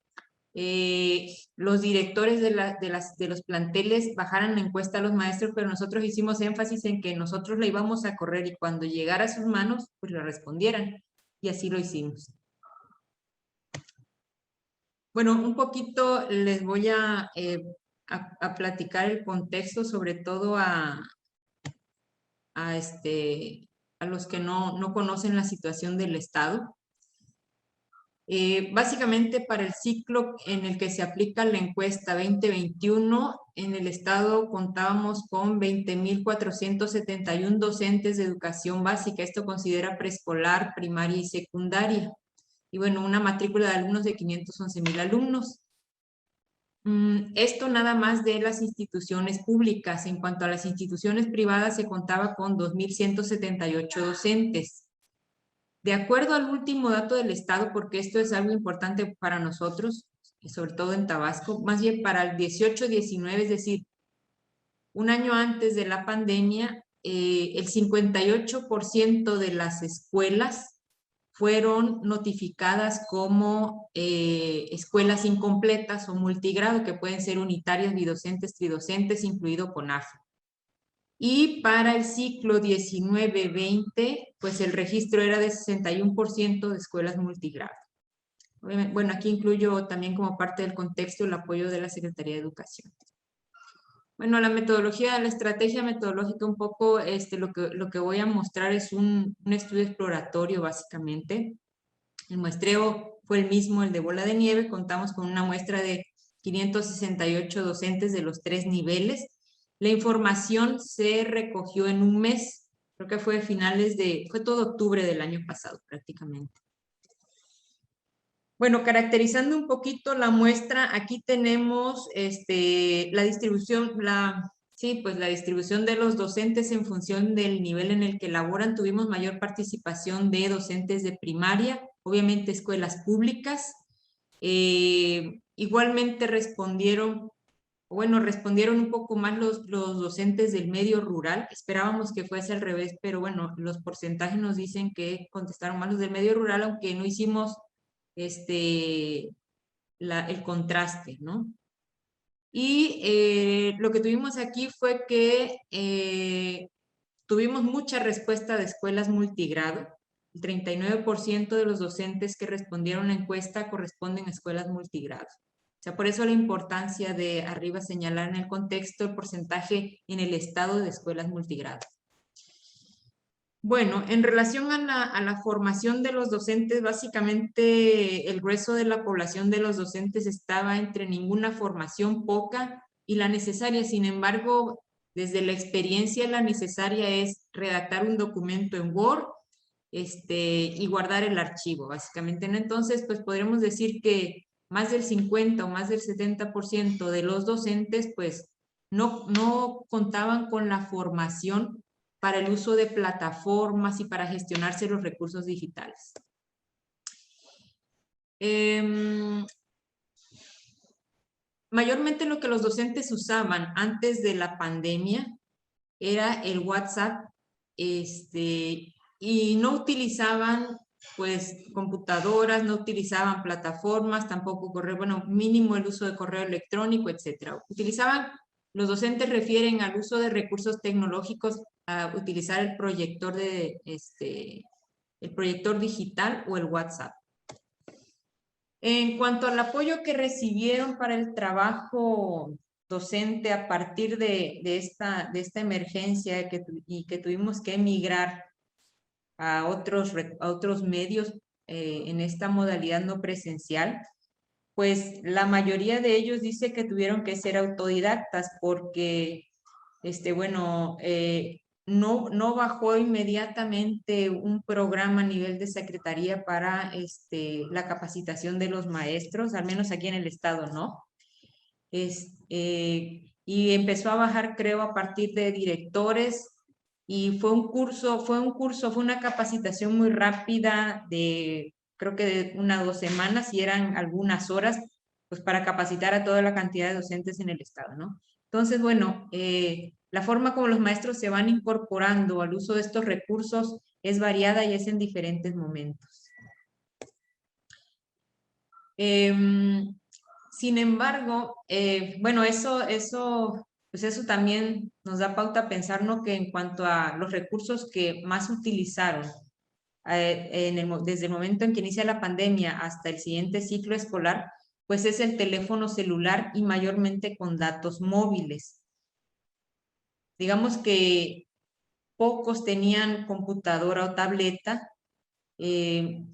los directores de los planteles bajaran la encuesta a los maestros, pero nosotros hicimos énfasis en que nosotros la íbamos a correr y cuando llegara a sus manos, pues la respondieran. Y así lo hicimos. Bueno, un poquito les voy a platicar el contexto, sobre todo a los que no conocen la situación del Estado. Básicamente para el ciclo en el que se aplica la encuesta 2021, en el Estado contábamos con 20.471 docentes de educación básica. Esto considera preescolar, primaria y secundaria. Y bueno, una matrícula de alumnos de 511,000 alumnos. Esto nada más de las instituciones públicas. En cuanto a las instituciones privadas, se contaba con 2.178 docentes. De acuerdo al último dato del Estado, porque esto es algo importante para nosotros, y sobre todo en Tabasco, más bien para el 18-19, es decir, un año antes de la pandemia, el 58% de las escuelas fueron notificadas como escuelas incompletas o multigrado, que pueden ser unitarias, bidocentes, tridocentes, incluido CONAFE. Y para el ciclo 19-20, pues el registro era de 61% de escuelas multigrado. Bueno, aquí incluyo también como parte del contexto el apoyo de la Secretaría de Educación. Bueno, la metodología, la estrategia metodológica, un poco lo que voy a mostrar es un estudio exploratorio básicamente. El muestreo fue el mismo, el de bola de nieve. Contamos con una muestra de 568 docentes de los 3 niveles. La información se recogió en un mes, creo que fue fue todo octubre del año pasado prácticamente. Bueno, caracterizando un poquito la muestra, aquí tenemos la distribución, la distribución de los docentes en función del nivel en el que laboran. Tuvimos mayor participación de docentes de primaria, obviamente escuelas públicas. Igualmente respondieron un poco más los docentes del medio rural. Esperábamos que fuese al revés, pero bueno, los porcentajes nos dicen que contestaron más los del medio rural, aunque no hicimos el contraste, ¿no? Y lo que tuvimos aquí fue que tuvimos mucha respuesta de escuelas multigrado. El 39% de los docentes que respondieron a la encuesta corresponden a escuelas multigrado. O sea, por eso la importancia de arriba señalar en el contexto el porcentaje en el estado de escuelas multigrado. Bueno, en relación a la formación de los docentes, básicamente el grueso de la población de los docentes estaba entre ninguna formación, poca y la necesaria. Sin embargo, desde la experiencia, la necesaria es redactar un documento en Word y guardar el archivo, básicamente. Entonces, pues podremos decir que más del 50 o más del 70% de los docentes, pues no contaban con la formación para el uso de plataformas y para gestionarse los recursos digitales. Mayormente lo que los docentes usaban antes de la pandemia era el WhatsApp, y no utilizaban pues computadoras, no utilizaban plataformas, tampoco correo, bueno, mínimo el uso de correo electrónico, etcétera. Los docentes refieren al uso de recursos tecnológicos, a utilizar el proyector digital o el WhatsApp. En cuanto al apoyo que recibieron para el trabajo docente a partir de esta emergencia y que tuvimos que emigrar a otros medios en esta modalidad no presencial, pues la mayoría de ellos dice que tuvieron que ser autodidactas porque, no bajó inmediatamente un programa a nivel de secretaría para la capacitación de los maestros, al menos aquí en el estado, ¿no? Y empezó a bajar, creo, a partir de directores, y fue una capacitación muy rápida creo que de 1 o 2 semanas, y eran algunas horas, pues para capacitar a toda la cantidad de docentes en el estado, ¿no? Entonces, bueno, la forma como los maestros se van incorporando al uso de estos recursos es variada y es en diferentes momentos. Sin embargo, bueno, pues eso también nos da pauta a pensar, ¿no? Que en cuanto a los recursos que más utilizaron desde el momento en que inicia la pandemia hasta el siguiente ciclo escolar, pues es el teléfono celular y mayormente con datos móviles. Digamos que pocos tenían computadora o tableta. Quienes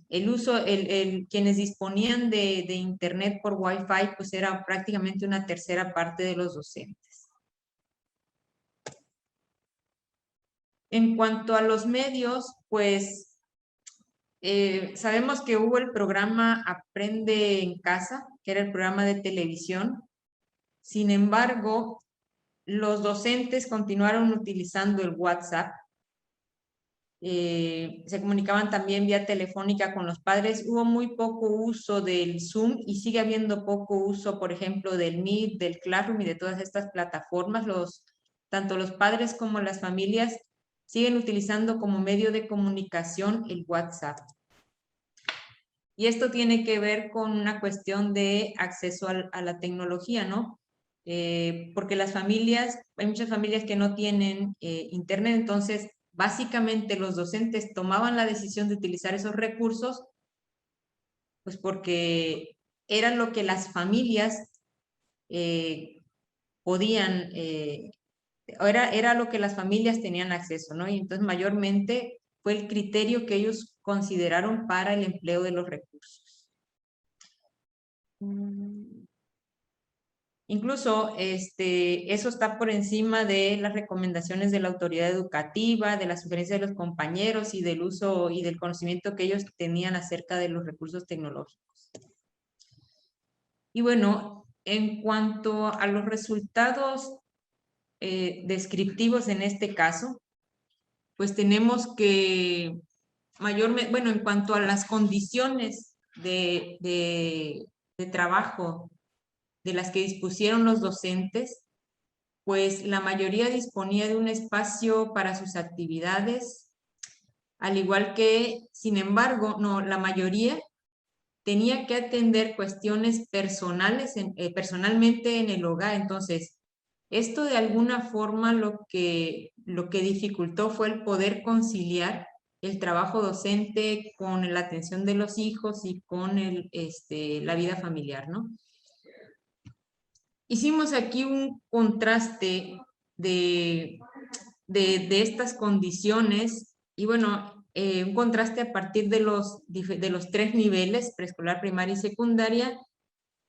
disponían de internet por Wi-Fi, pues era prácticamente una tercera parte de los docentes. En cuanto a los medios, pues sabemos que hubo el programa Aprende en Casa, que era el programa de televisión. Sin embargo, los docentes continuaron utilizando el WhatsApp. Se comunicaban también vía telefónica con los padres. Hubo muy poco uso del Zoom y sigue habiendo poco uso, por ejemplo, del Meet, del Classroom y de todas estas plataformas. Tanto los padres como las familias siguen utilizando como medio de comunicación el WhatsApp. Y esto tiene que ver con una cuestión de acceso a la tecnología, ¿no? Porque hay muchas familias que no tienen internet, entonces básicamente los docentes tomaban la decisión de utilizar esos recursos, pues porque era lo que las familias podían, era lo que las familias tenían acceso, ¿no? Y entonces mayormente fue el criterio que ellos consideraron para el empleo de los recursos. Incluso eso está por encima de las recomendaciones de la autoridad educativa, de las sugerencias de los compañeros y del uso y del conocimiento que ellos tenían acerca de los recursos tecnológicos. Y bueno, en cuanto a los resultados descriptivos en este caso, pues tenemos que mayormente, bueno, en cuanto a las condiciones de trabajo de las que dispusieron los docentes, pues la mayoría disponía de un espacio para sus actividades, al igual que, sin embargo, no, la mayoría tenía que atender cuestiones personales, personalmente en el hogar. Entonces, esto de alguna forma lo que dificultó fue el poder conciliar el trabajo docente con la atención de los hijos y con la vida familiar, ¿no? Hicimos aquí un contraste de estas condiciones y bueno, un contraste a partir de los 3 niveles, preescolar, primaria y secundaria,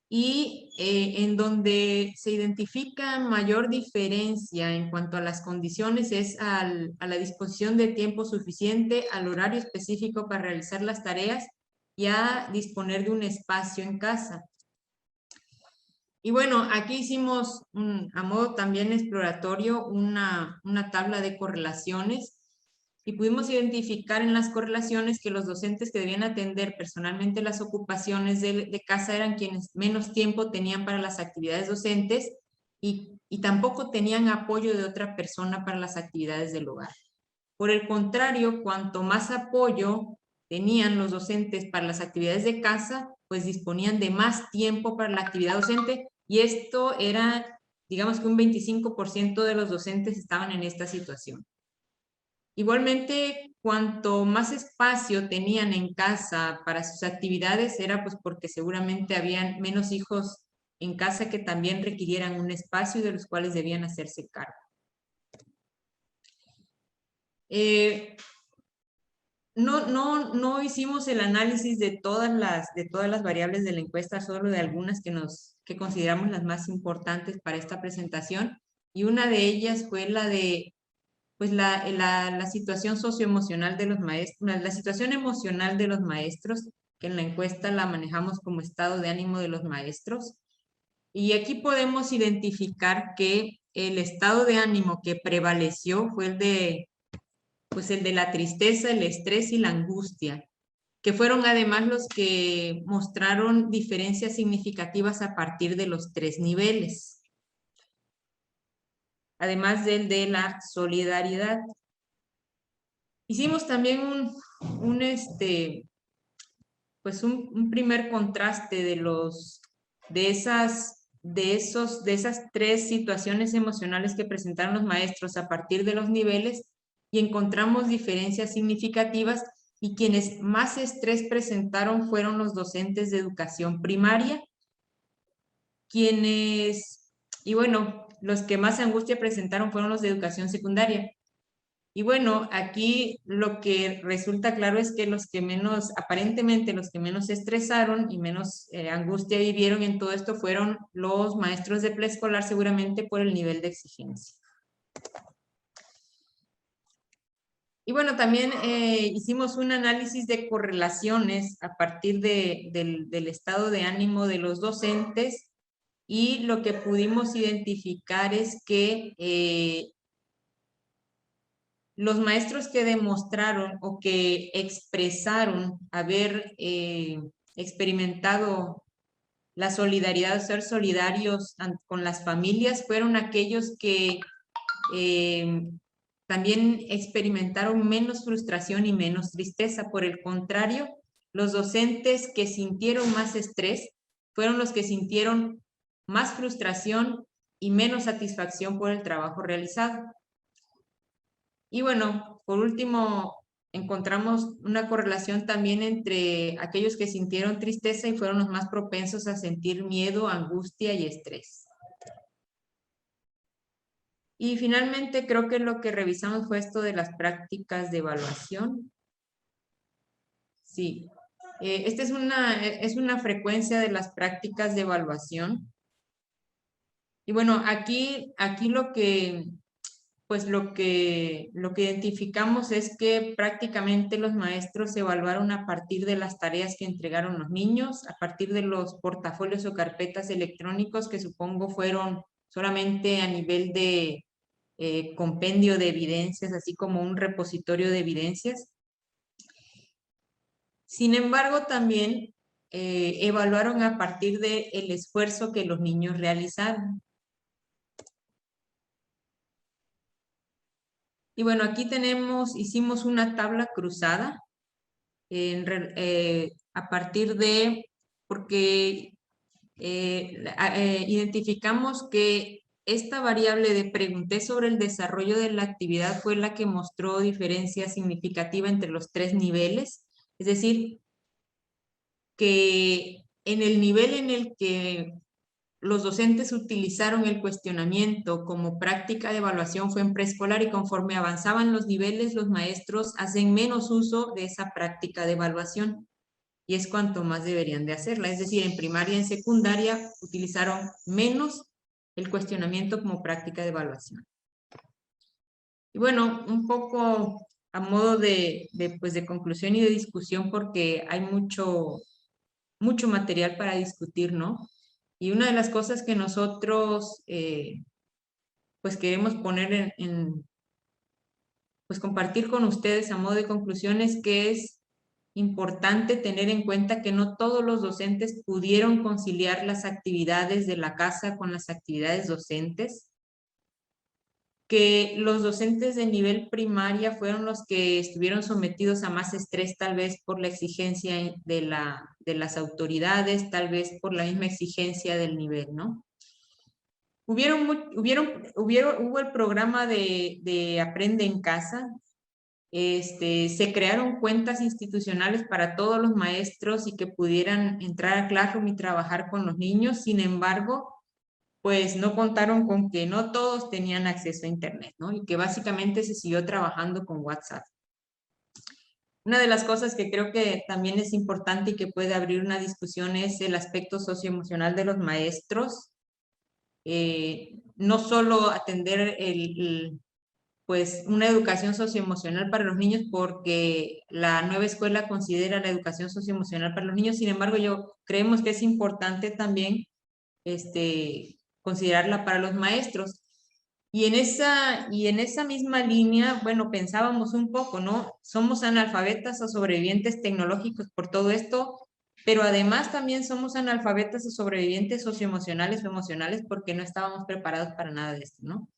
y en donde se identifica mayor diferencia en cuanto a las condiciones es a la disposición de tiempo suficiente, al horario específico para realizar las tareas y a disponer de un espacio en casa. Y bueno, aquí hicimos a modo también exploratorio una tabla de correlaciones y pudimos identificar en las correlaciones que los docentes que debían atender personalmente las ocupaciones de casa eran quienes menos tiempo tenían para las actividades docentes y tampoco tenían apoyo de otra persona para las actividades del hogar. Por el contrario, cuanto más apoyo tenían los docentes para las actividades de casa, pues disponían de más tiempo para la actividad docente, y esto era, digamos que un 25% de los docentes estaban en esta situación. Igualmente, cuanto más espacio tenían en casa para sus actividades, era pues porque seguramente habían menos hijos en casa que también requirieran un espacio y de los cuales debían hacerse cargo. No hicimos el análisis de todas las variables de la encuesta, solo de algunas que consideramos las más importantes para esta presentación, y una de ellas fue la de pues la situación socioemocional de los maestros, la situación emocional de los maestros, que en la encuesta la manejamos como estado de ánimo de los maestros. Y aquí podemos identificar que el estado de ánimo que prevaleció fue el de la tristeza, el estrés y la angustia, que fueron además los que mostraron diferencias significativas a partir de los 3 niveles. Además del de la solidaridad. Hicimos también un primer contraste de esas 3 situaciones emocionales que presentaron los maestros a partir de los niveles y encontramos diferencias significativas, y quienes más estrés presentaron fueron los docentes de educación primaria, los que más angustia presentaron fueron los de educación secundaria. Y bueno, aquí lo que resulta claro es que aparentemente los que menos se estresaron y menos angustia vivieron en todo esto fueron los maestros de preescolar, seguramente por el nivel de exigencia. Y bueno, también hicimos un análisis de correlaciones a partir del estado de ánimo de los docentes, y lo que pudimos identificar es que los maestros que demostraron o que expresaron haber experimentado la solidaridad, ser solidarios con las familias, fueron aquellos que también experimentaron menos frustración y menos tristeza. Por el contrario, los docentes que sintieron más estrés fueron los que sintieron más frustración y menos satisfacción por el trabajo realizado. Y bueno, por último, encontramos una correlación también entre aquellos que sintieron tristeza y fueron los más propensos a sentir miedo, angustia y estrés. Y finalmente creo que lo que revisamos fue esto de las prácticas de evaluación. Sí, esta es una frecuencia de las prácticas de evaluación. Y bueno, aquí lo que identificamos es que prácticamente los maestros evaluaron a partir de las tareas que entregaron los niños, a partir de los portafolios o carpetas electrónicos, que supongo fueron solamente a nivel de compendio de evidencias, así como un repositorio de evidencias. Sin embargo, también evaluaron a partir del esfuerzo que los niños realizaron. Y bueno, aquí hicimos una tabla cruzada a partir de, porque identificamos que esta variable de pregunté sobre el desarrollo de la actividad fue la que mostró diferencia significativa entre los 3 niveles. Es decir, que en el nivel en el que los docentes utilizaron el cuestionamiento como práctica de evaluación fue en preescolar, y conforme avanzaban los niveles, los maestros hacen menos uso de esa práctica de evaluación, y es cuanto más deberían de hacerla. Es decir, en primaria y en secundaria utilizaron menos el cuestionamiento como práctica de evaluación. Y bueno, un poco a modo de conclusión y de discusión, porque hay mucho material para discutir, ¿no? Y una de las cosas que nosotros queremos poner compartir con ustedes a modo de conclusión es que es importante tener en cuenta que no todos los docentes pudieron conciliar las actividades de la casa con las actividades docentes, que los docentes de nivel primaria fueron los que estuvieron sometidos a más estrés, tal vez por la exigencia de las autoridades, tal vez por la misma exigencia del nivel, ¿no? Hubo el programa de Aprende en Casa. Se crearon cuentas institucionales para todos los maestros y que pudieran entrar a Classroom y trabajar con los niños. Sin embargo, pues no contaron con que no todos tenían acceso a internet, ¿no? Y que básicamente se siguió trabajando con WhatsApp. Una de las cosas que creo que también es importante y que puede abrir una discusión es el aspecto socioemocional de los maestros. No solo atender pues una educación socioemocional para los niños porque la nueva escuela considera la educación socioemocional para los niños. Sin embargo, creemos que es importante también considerarla para los maestros. Y en esa misma línea, bueno, pensábamos un poco, ¿no? Somos analfabetas o sobrevivientes tecnológicos por todo esto, pero además también somos analfabetas o sobrevivientes socioemocionales o emocionales porque no estábamos preparados para nada de esto, ¿no?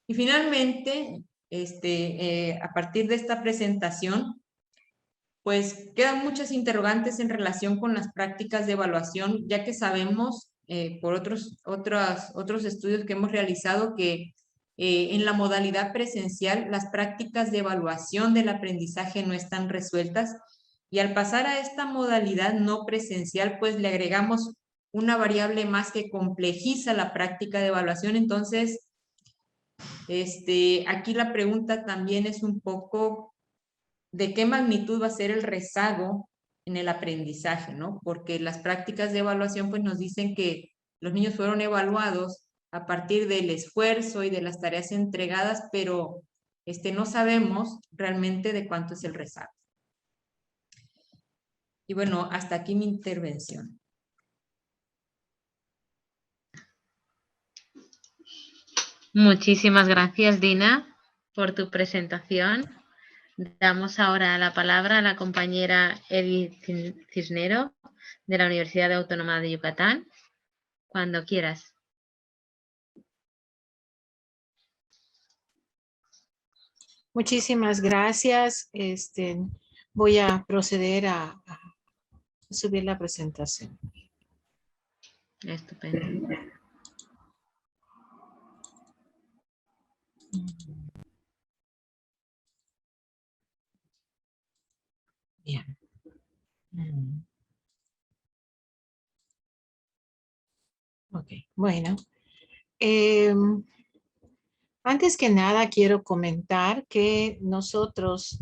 Y finalmente, a partir de esta presentación, pues quedan muchas interrogantes en relación con las prácticas de evaluación, ya que sabemos por otros estudios que hemos realizado que en la modalidad presencial las prácticas de evaluación del aprendizaje no están resueltas y al pasar a esta modalidad no presencial, pues le agregamos una variable más que complejiza la práctica de evaluación. Entonces, aquí la pregunta también es un poco de qué magnitud va a ser el rezago en el aprendizaje, ¿no? Porque las prácticas de evaluación pues nos dicen que los niños fueron evaluados a partir del esfuerzo y de las tareas entregadas, pero no sabemos realmente de cuánto es el rezago. Y bueno, hasta aquí mi intervención. Muchísimas gracias, Dina, por tu presentación. Damos ahora la palabra a la compañera Edith Cisnero, de la Universidad Autónoma de Yucatán. Cuando quieras. Muchísimas gracias. Voy a proceder a subir la presentación. Estupendo. Bien. Ok, bueno. Antes que nada quiero comentar que nosotros,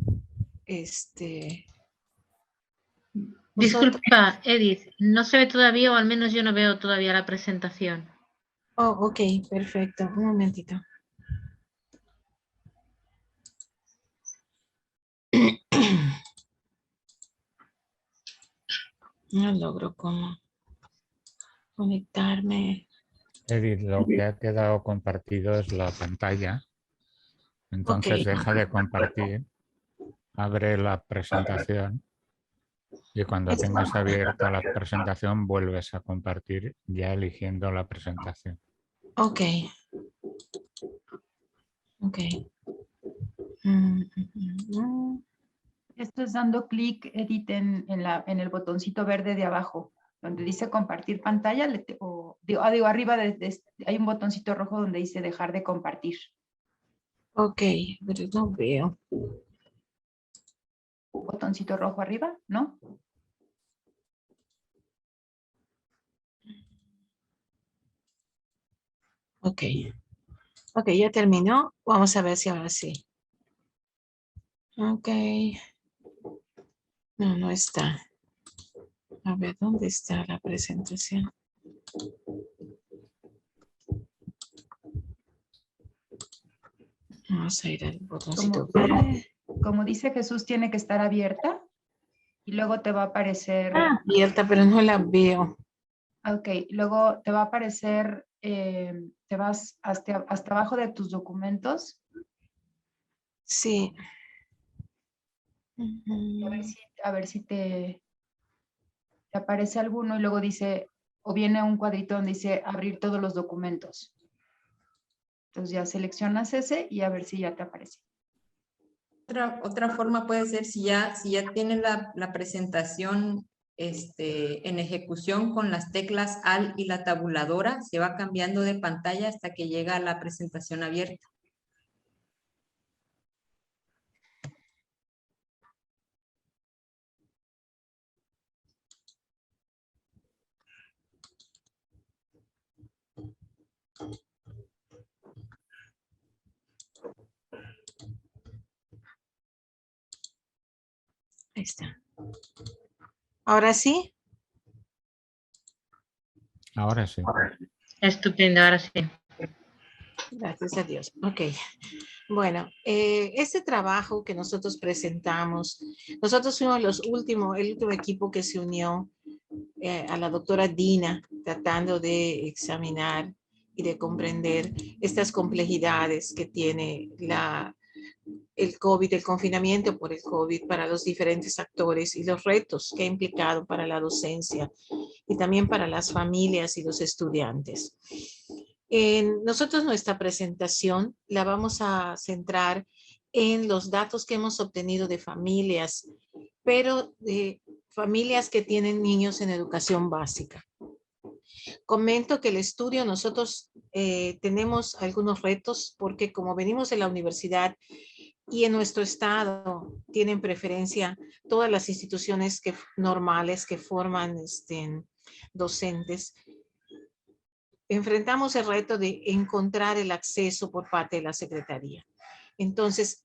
Disculpa, Edith, no se ve todavía, o al menos yo no veo todavía la presentación. Oh, ok, perfecto. Un momentito. No logro cómo conectarme. Edith, lo que ha quedado compartido es la pantalla. Entonces Ok. deja de compartir, abre la presentación y cuando tengas abierta la presentación vuelves a compartir ya eligiendo la presentación. Ok. Ok. Esto es dando clic, Edith, en el botoncito verde de abajo, donde dice compartir pantalla, arriba hay un botoncito rojo donde dice dejar de compartir. Ok, pero no veo. Botoncito rojo arriba, ¿no? Ok. Ok, ya terminó. Vamos a ver si ahora sí. Ok. No, no está. A ver, ¿dónde está la presentación? Vamos a ir al botoncito. Como dice Jesús, tiene que estar abierta y luego te va a aparecer... abierta, pero no la veo. Ok, luego te va a aparecer, te vas hasta abajo de tus documentos. Sí. A ver si te aparece alguno y luego dice, o viene un cuadrito donde dice abrir todos los documentos. Entonces ya seleccionas ese y a ver si ya te aparece. Otra forma puede ser si ya tienen la presentación en ejecución con las teclas Alt y la tabuladora, se va cambiando de pantalla hasta que llega a la presentación abierta. Ahí está. ¿Ahora sí? Ahora sí. Estupendo, ahora sí. Gracias a Dios. Ok. Bueno, este trabajo que nosotros presentamos, nosotros fuimos el último equipo que se unió a la doctora Dina, tratando de examinar y de comprender estas complejidades que tiene el COVID, el confinamiento por el COVID para los diferentes actores y los retos que ha implicado para la docencia y también para las familias y los estudiantes. Nosotros nuestra presentación la vamos a centrar en los datos que hemos obtenido de familias, pero de familias que tienen niños en educación básica. Comento que el estudio nosotros tenemos algunos retos porque como venimos de la universidad y en nuestro estado tienen preferencia todas las instituciones normales que forman docentes, enfrentamos el reto de encontrar el acceso por parte de la Secretaría. Entonces,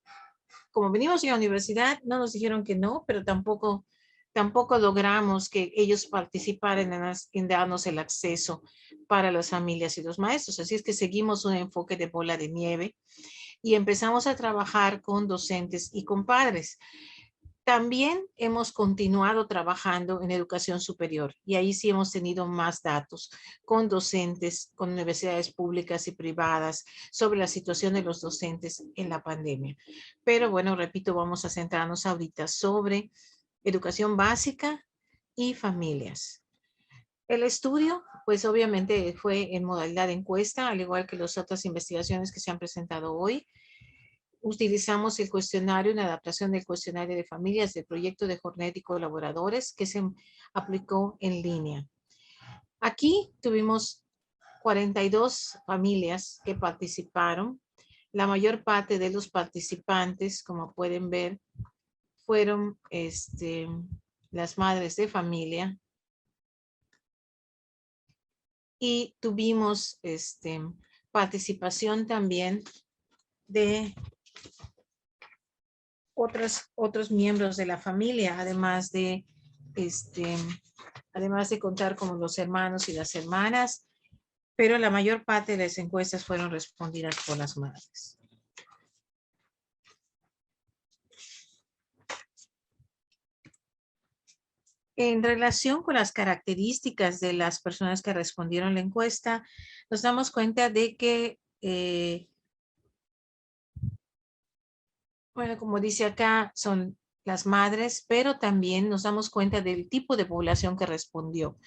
como venimos de la universidad, no nos dijeron que no, pero tampoco logramos que ellos participaran en darnos el acceso para las familias y los maestros. Así es que seguimos un enfoque de bola de nieve y empezamos a trabajar con docentes y con padres. También hemos continuado trabajando en educación superior y ahí sí hemos tenido más datos con docentes, con universidades públicas y privadas sobre la situación de los docentes en la pandemia. Pero bueno, repito, vamos a centrarnos ahorita sobre educación básica y familias. El estudio, pues obviamente fue en modalidad de encuesta, al igual que las otras investigaciones que se han presentado hoy. Utilizamos el cuestionario, una adaptación del cuestionario de familias del proyecto de Jornet y colaboradores que se aplicó en línea. Aquí tuvimos 42 familias que participaron. La mayor parte de los participantes, como pueden ver, fueron las madres de familia. Y tuvimos participación también de otros miembros de la familia, además de contar con los hermanos y las hermanas, pero la mayor parte de las encuestas fueron respondidas por las madres. En relación con las características de las personas que respondieron la encuesta, nos damos cuenta de que bueno, como dice acá, son las madres, pero también nos damos cuenta del tipo de población que respondió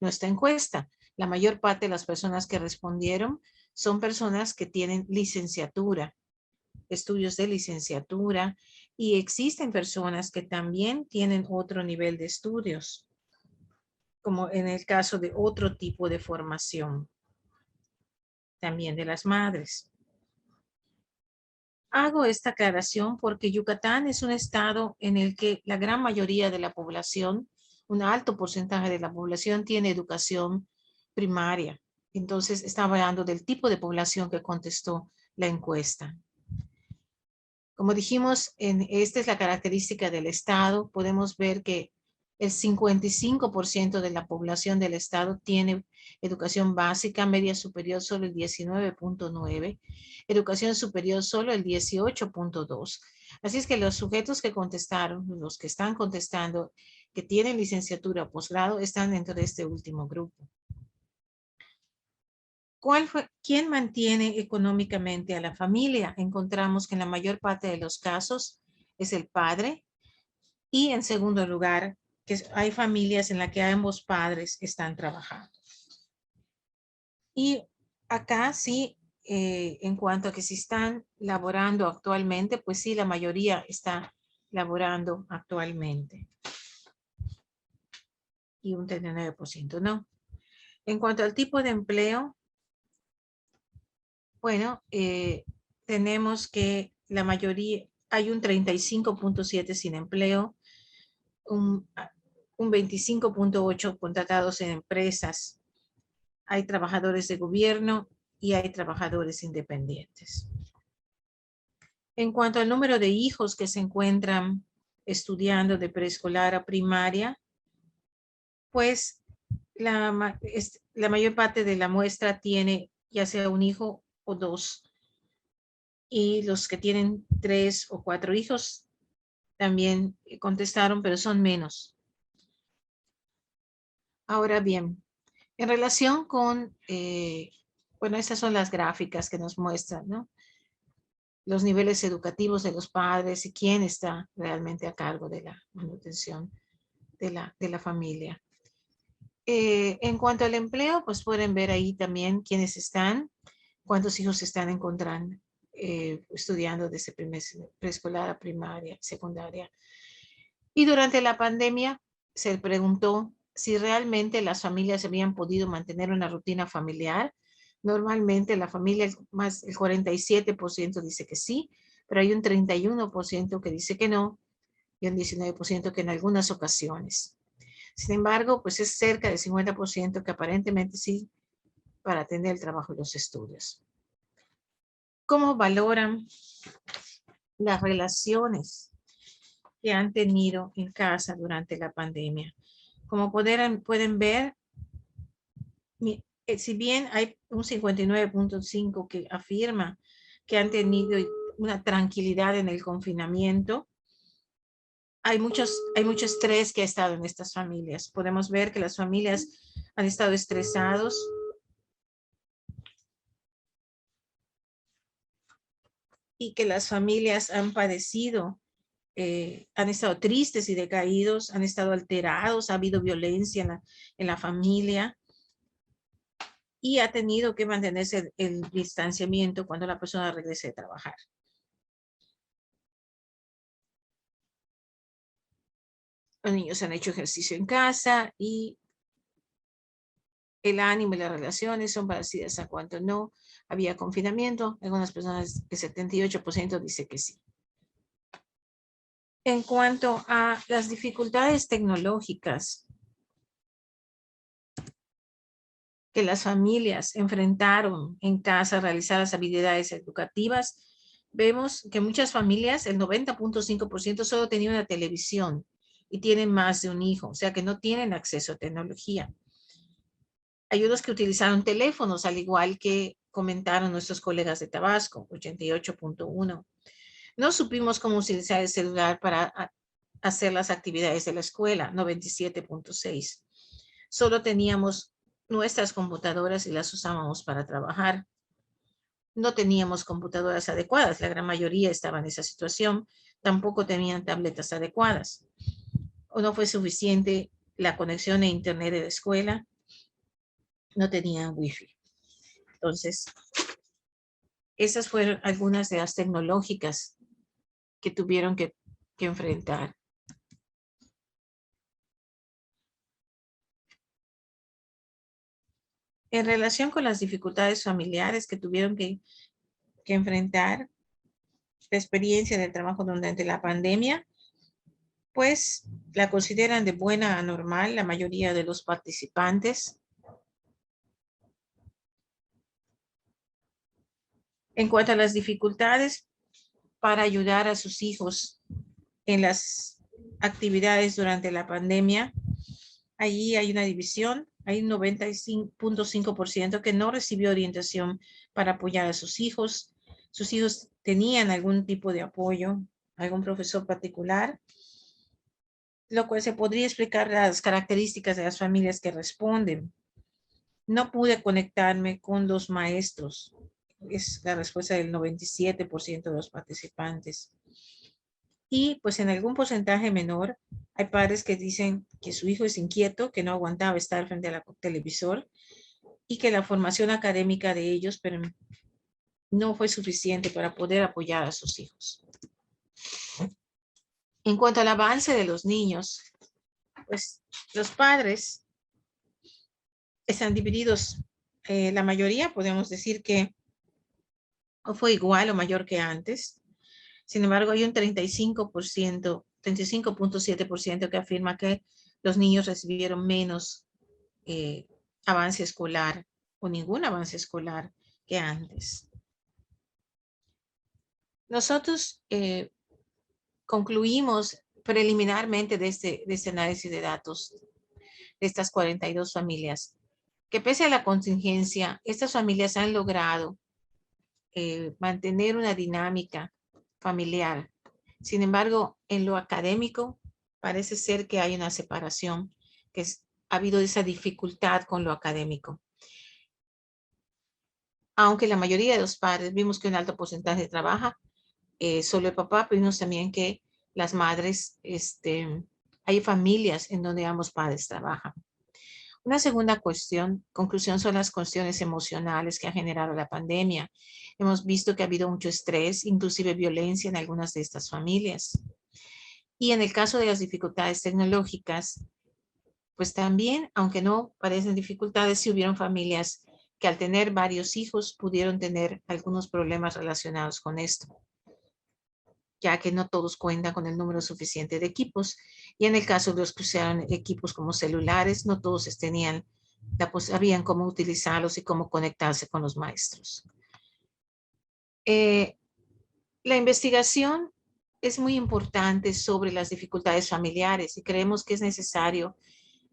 nuestra encuesta. La mayor parte de las personas que respondieron son personas que tienen licenciatura, estudios de licenciatura, y existen personas que también tienen otro nivel de estudios, como en el caso de otro tipo de formación, también de las madres. Hago esta aclaración porque Yucatán es un estado en el que la gran mayoría de la población, un alto porcentaje de la población tiene educación primaria. Entonces, estaba hablando del tipo de población que contestó la encuesta. Como dijimos, esta es la característica del estado. Podemos ver que el 55% de la población del estado tiene educación básica, media superior solo el 19.9%, educación superior solo el 18.2%. Así es que los sujetos que contestaron, los que están contestando, que tienen licenciatura o posgrado, están dentro de este último grupo. ¿Quién mantiene económicamente a la familia? Encontramos que en la mayor parte de los casos es el padre y en segundo lugar, que hay familias en las que ambos padres están trabajando. Y acá sí, en cuanto a que si están laborando actualmente, pues sí, la mayoría está laborando actualmente. Y un 39% no. En cuanto al tipo de empleo, bueno, tenemos que la mayoría, hay un 35.7% sin empleo, un 25.8% contratados en empresas. Hay trabajadores de gobierno y hay trabajadores independientes. En cuanto al número de hijos que se encuentran estudiando de preescolar a primaria, pues la mayor parte de la muestra tiene ya sea un hijo o dos. Y los que tienen 3 o 4 hijos también contestaron, pero son menos. Ahora bien, en relación con, bueno, estas son las gráficas que nos muestran, ¿no? Los niveles educativos de los padres y quién está realmente a cargo de la manutención de la familia. En cuanto al empleo, pues pueden ver ahí también quiénes están, cuántos hijos están encontrando, estudiando desde preescolar a primaria, secundaria. Y durante la pandemia se preguntó si realmente las familias habían podido mantener una rutina familiar. Normalmente la familia, más el 47% dice que sí, pero hay un 31% que dice que no y un 19% que en algunas ocasiones. Sin embargo, pues es cerca del 50% que aparentemente sí para atender el trabajo y los estudios. ¿Cómo valoran las relaciones que han tenido en casa durante la pandemia? Como pueden ver, si bien hay un 59.5% que afirma que han tenido una tranquilidad en el confinamiento, hay mucho estrés que ha estado en estas familias. Podemos ver que las familias han estado estresados, y que las familias han padecido, han estado tristes y decaídos, han estado alterados, ha habido violencia en la familia y ha tenido que mantenerse el distanciamiento cuando la persona regrese a trabajar. Los niños han hecho ejercicio en casa y el ánimo y las relaciones son parecidas a cuanto no había confinamiento. Algunas personas, el 78% dice que sí. En cuanto a las dificultades tecnológicas que las familias enfrentaron en casa a realizar las habilidades educativas, vemos que muchas familias, el 90.5% solo tenía una televisión y tienen más de un hijo, o sea que no tienen acceso a tecnología. Hay unos que utilizaron teléfonos, al igual que comentaron nuestros colegas de Tabasco, 88.1%. No supimos cómo utilizar el celular para hacer las actividades de la escuela, 97.6%. Solo teníamos nuestras computadoras y las usábamos para trabajar. No teníamos computadoras adecuadas, la gran mayoría estaba en esa situación. Tampoco tenían tabletas adecuadas. O no fue suficiente la conexión a internet de la escuela. No tenían wifi. Entonces, esas fueron algunas de las tecnológicas que tuvieron que enfrentar. En relación con las dificultades familiares que tuvieron que enfrentar, la experiencia del trabajo durante la pandemia, pues la consideran de buena a normal la mayoría de los participantes. En cuanto a las dificultades para ayudar a sus hijos en las actividades durante la pandemia, allí hay una división. Hay un 95.5% que no recibió orientación para apoyar a sus hijos. Sus hijos tenían algún tipo de apoyo, algún profesor particular, lo cual se podría explicar las características de las familias que responden. No pude conectarme con los maestros. Es la respuesta del 97% de los participantes. Y pues en algún porcentaje menor, hay padres que dicen que su hijo es inquieto, que no aguantaba estar frente al televisor y que la formación académica de ellos pero no fue suficiente para poder apoyar a sus hijos. En cuanto al avance de los niños, pues los padres están divididos. La mayoría podemos decir que o fue igual o mayor que antes. Sin embargo, hay un 35.7% que afirma que los niños recibieron menos avance escolar o ningún avance escolar que antes. Nosotros concluimos preliminarmente de este análisis de datos de estas 42 familias, que pese a la contingencia, estas familias han logrado mantener una dinámica familiar. Sin embargo, en lo académico parece ser que hay una separación, ha habido esa dificultad con lo académico. Aunque la mayoría de los padres, vimos que un alto porcentaje trabaja, solo el papá, pero vimos también que las madres, hay familias en donde ambos padres trabajan. Una segunda conclusión son las cuestiones emocionales que ha generado la pandemia. Hemos visto que ha habido mucho estrés, inclusive violencia en algunas de estas familias. Y en el caso de las dificultades tecnológicas, pues también, aunque no parecen dificultades, sí hubieron familias que al tener varios hijos pudieron tener algunos problemas relacionados con esto, ya que no todos cuentan con el número suficiente de equipos. Y en el caso de los que usaron equipos como celulares, no todos tenían sabían cómo utilizarlos y cómo conectarse con los maestros. La investigación es muy importante sobre las dificultades familiares y creemos que es necesario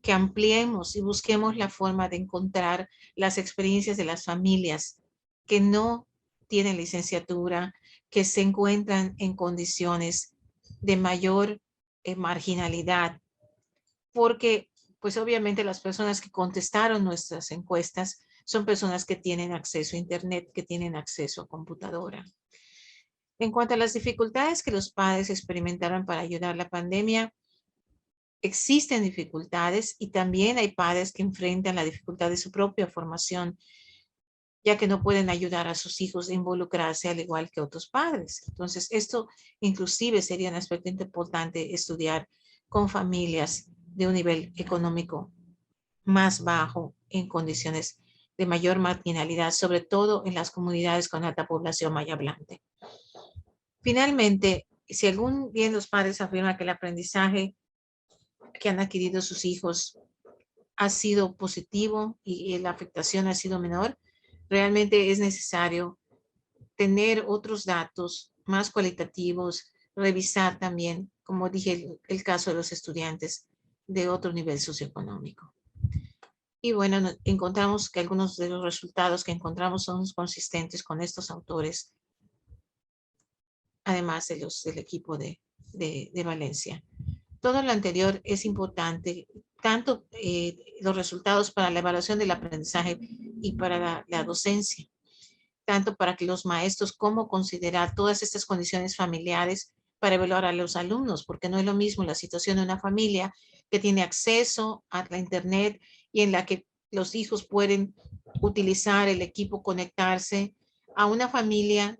que ampliemos y busquemos la forma de encontrar las experiencias de las familias que no tienen licenciatura, que se encuentran en condiciones de mayor marginalidad, porque pues obviamente las personas que contestaron nuestras encuestas son personas que tienen acceso a internet, que tienen acceso a computadora. En cuanto a las dificultades que los padres experimentaron para ayudar a la pandemia, existen dificultades y también hay padres que enfrentan la dificultad de su propia formación, ya que no pueden ayudar a sus hijos a involucrarse al igual que otros padres. Entonces, esto inclusive sería un aspecto importante estudiar con familias de un nivel económico más bajo en condiciones de mayor marginalidad, sobre todo en las comunidades con alta población maya hablante. Finalmente, si algún día los padres afirman que el aprendizaje que han adquirido sus hijos ha sido positivo y la afectación ha sido menor, realmente es necesario tener otros datos más cualitativos, revisar también, como dije, el caso de los estudiantes de otro nivel socioeconómico. Y bueno, encontramos que algunos de los resultados que encontramos son consistentes con estos autores, además de los del equipo de Valencia. Todo lo anterior es importante, tanto los resultados para la evaluación del aprendizaje y para la docencia, tanto para que los maestros cómo considerar todas estas condiciones familiares para evaluar a los alumnos, porque no es lo mismo la situación de una familia que tiene acceso a la internet y en la que los hijos pueden utilizar el equipo, conectarse, a una familia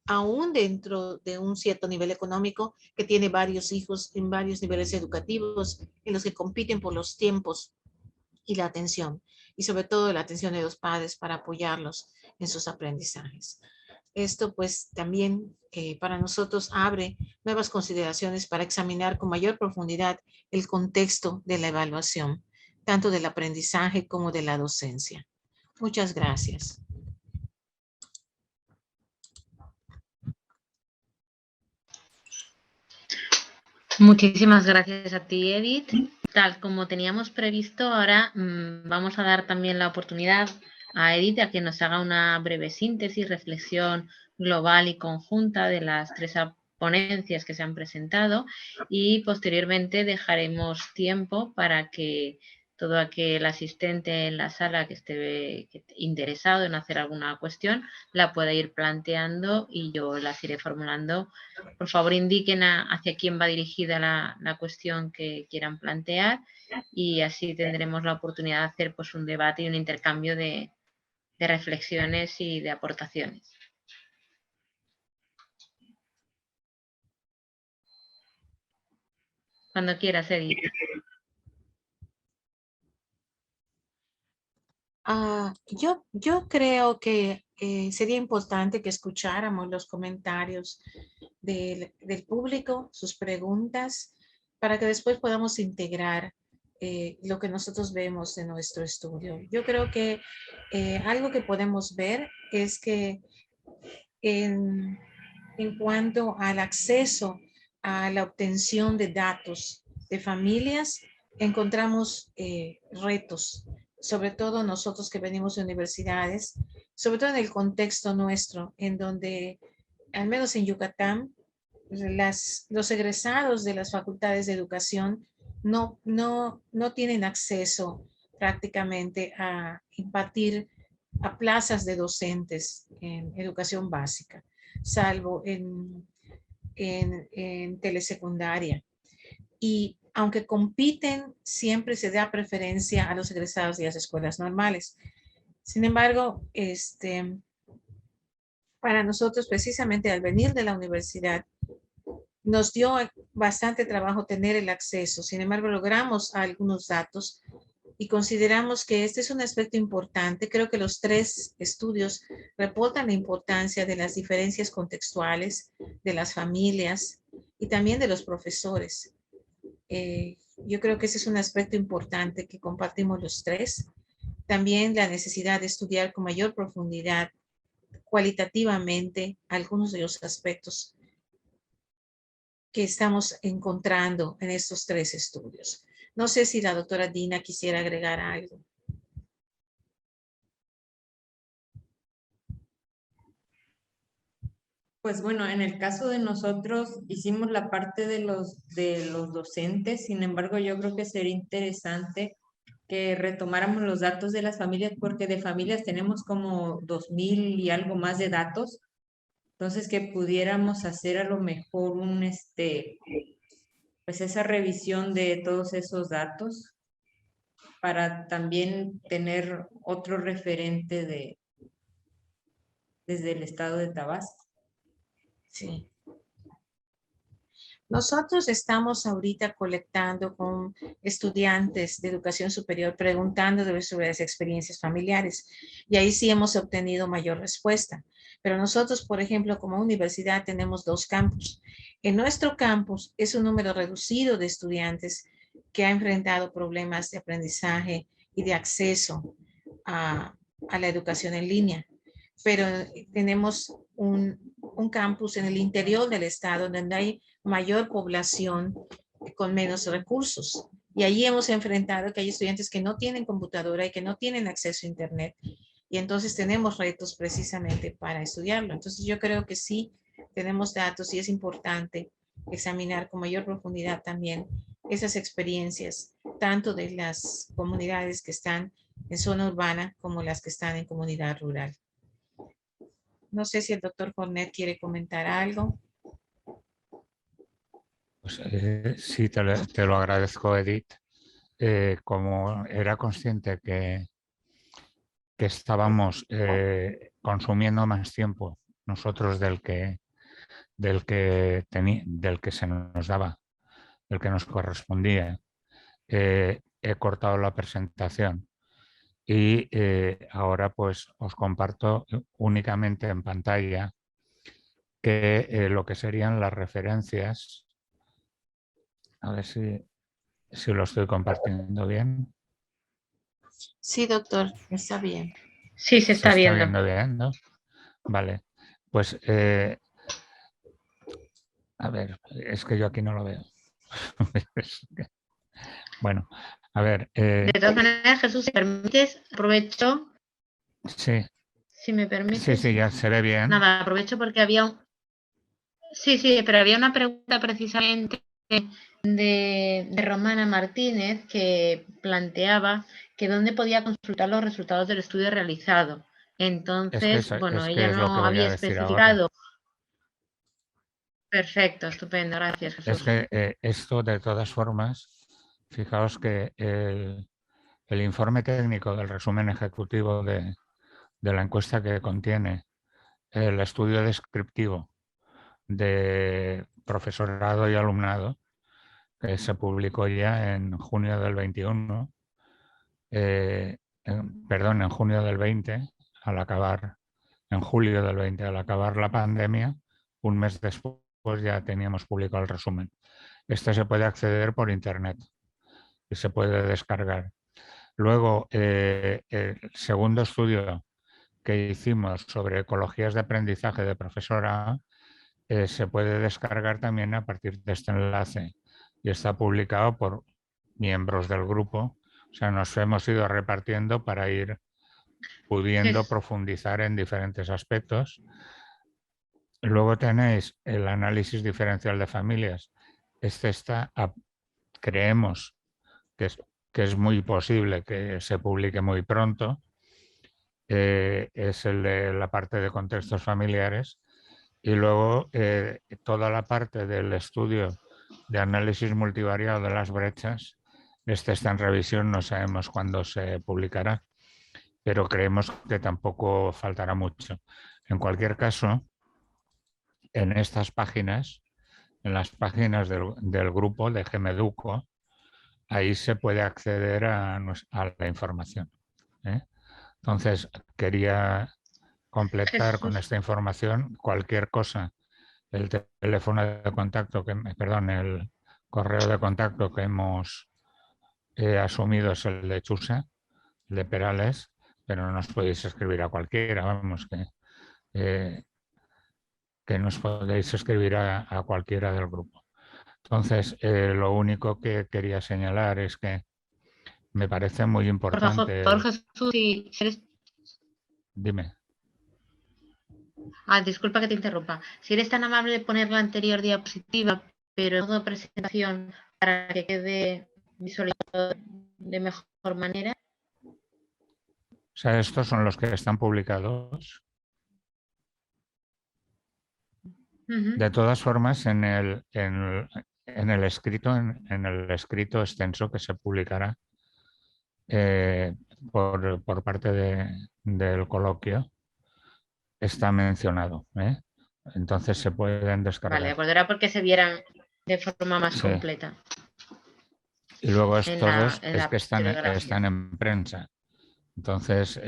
aún dentro de un cierto nivel económico que tiene varios hijos en varios niveles educativos en los que compiten por los tiempos y la atención, y sobre todo la atención de los padres para apoyarlos en sus aprendizajes. Esto pues también para nosotros abre nuevas consideraciones para examinar con mayor profundidad el contexto de la evaluación, tanto del aprendizaje como de la docencia. Muchas gracias. Muchísimas gracias a ti, Edith. Tal como teníamos previsto, ahora vamos a dar también la oportunidad a Edith a que nos haga una breve síntesis, reflexión global y conjunta de las tres ponencias que se han presentado y posteriormente dejaremos tiempo para que todo aquel asistente en la sala que esté interesado en hacer alguna cuestión la pueda ir planteando y yo las iré formulando. Por favor, indiquen hacia quién va dirigida la cuestión que quieran plantear y así tendremos la oportunidad de hacer pues, un debate y un intercambio de reflexiones y de aportaciones. Cuando quieras, Edith. Yo creo que sería importante que escucháramos los comentarios del público, sus preguntas, para que después podamos integrar lo que nosotros vemos en nuestro estudio. Yo creo que algo que podemos ver es que en cuanto al acceso a la obtención de datos de familias, encontramos retos, sobre todo nosotros que venimos de universidades, sobre todo en el contexto nuestro, en donde, al menos en Yucatán, los egresados de las facultades de educación no tienen acceso prácticamente a impartir a plazas de docentes en educación básica, salvo en telesecundaria. Y aunque compiten, siempre se da preferencia a los egresados de las escuelas normales. Sin embargo, para nosotros, precisamente al venir de la universidad, nos dio bastante trabajo tener el acceso. Sin embargo, logramos algunos datos y consideramos que este es un aspecto importante. Creo que los 3 estudios reportan la importancia de las diferencias contextuales, de las familias y también de los profesores. Yo creo que ese es un aspecto importante que compartimos los 3. También la necesidad de estudiar con mayor profundidad, cualitativamente, algunos de los aspectos que estamos encontrando en estos 3 estudios. No sé si la doctora Dina quisiera agregar algo. Pues bueno, en el caso de nosotros hicimos la parte de los docentes. Sin embargo, yo creo que sería interesante que retomáramos los datos de las familias, porque de familias tenemos como 2000 y algo más de datos. Entonces, que pudiéramos hacer a lo mejor pues esa revisión de todos esos datos para también tener otro referente desde el estado de Tabasco. Sí. Nosotros estamos ahorita colectando con estudiantes de educación superior, preguntando sobre las experiencias familiares, y ahí sí hemos obtenido mayor respuesta. Pero nosotros, por ejemplo, como universidad tenemos 2 campus. En nuestro campus es un número reducido de estudiantes que ha enfrentado problemas de aprendizaje y de acceso a la educación en línea. Pero tenemos un campus en el interior del estado donde hay mayor población con menos recursos. Y allí hemos enfrentado que hay estudiantes que no tienen computadora y que no tienen acceso a internet. Y entonces tenemos retos precisamente para estudiarlo. Entonces yo creo que sí tenemos datos y es importante examinar con mayor profundidad también esas experiencias, tanto de las comunidades que están en zona urbana como las que están en comunidad rural. No sé si el doctor Fornet quiere comentar algo. Pues, sí, te lo agradezco, Edith. Como era consciente que estábamos consumiendo más tiempo nosotros del que se nos daba, del que nos correspondía, he cortado la presentación y ahora pues os comparto únicamente en pantalla que lo que serían las referencias. A ver si lo estoy compartiendo bien. Sí, doctor, está bien. Sí, se está viendo. Viendo bien, ¿no? Vale, pues a ver, es que yo aquí no lo veo. Bueno, a ver. De todas maneras, Jesús, si permites, aprovecho. Sí. Si me permites. Sí, ya se ve bien. Nada, aprovecho porque había pero había una pregunta precisamente de Romana Martínez que planteaba que dónde podía consultar los resultados del estudio realizado. Entonces, ella no había especificado. Perfecto, estupendo, gracias, Jesús. Es que esto, de todas formas, fijaos que el informe técnico del resumen ejecutivo de la encuesta que contiene el estudio descriptivo de profesorado y alumnado, que se publicó ya en junio del 21, en junio del 20, en julio del 20, al acabar la pandemia, un mes después ya teníamos publicado el resumen. Este se puede acceder por internet y se puede descargar. Luego, el segundo estudio que hicimos sobre ecologías de aprendizaje de profesora se puede descargar también a partir de este enlace y está publicado por miembros del grupo. O sea, nos hemos ido repartiendo para ir pudiendo profundizar en diferentes aspectos. Luego tenéis el análisis diferencial de familias. Creemos que es muy posible que se publique muy pronto. Es el de la parte de contextos familiares. Y luego toda la parte del estudio de análisis multivariado de las brechas, está en revisión, no sabemos cuándo se publicará, pero creemos que tampoco faltará mucho. En cualquier caso, en estas páginas, en las páginas del grupo de GEMEDUCO, ahí se puede acceder a la información. Entonces, quería completar con esta información. Cualquier cosa, el teléfono de contacto, el correo de contacto que hemos asumido es el de Chusa, el de Perales, pero nos podéis escribir a cualquiera, vamos, que nos podéis escribir a cualquiera del grupo. Entonces, lo único que quería señalar es que me parece muy importante. Por Jesús, si eres... Dime. Disculpa que te interrumpa. Si eres tan amable de poner la anterior diapositiva, pero en modo presentación para que quede visualizado de mejor manera. O sea, estos son los que están publicados. De todas formas, en el escrito extenso que se publicará por parte del coloquio, está mencionado. Entonces se pueden descargar. Vale, pues era porque se vieran de forma más completa. Y luego estos es que están en prensa. Entonces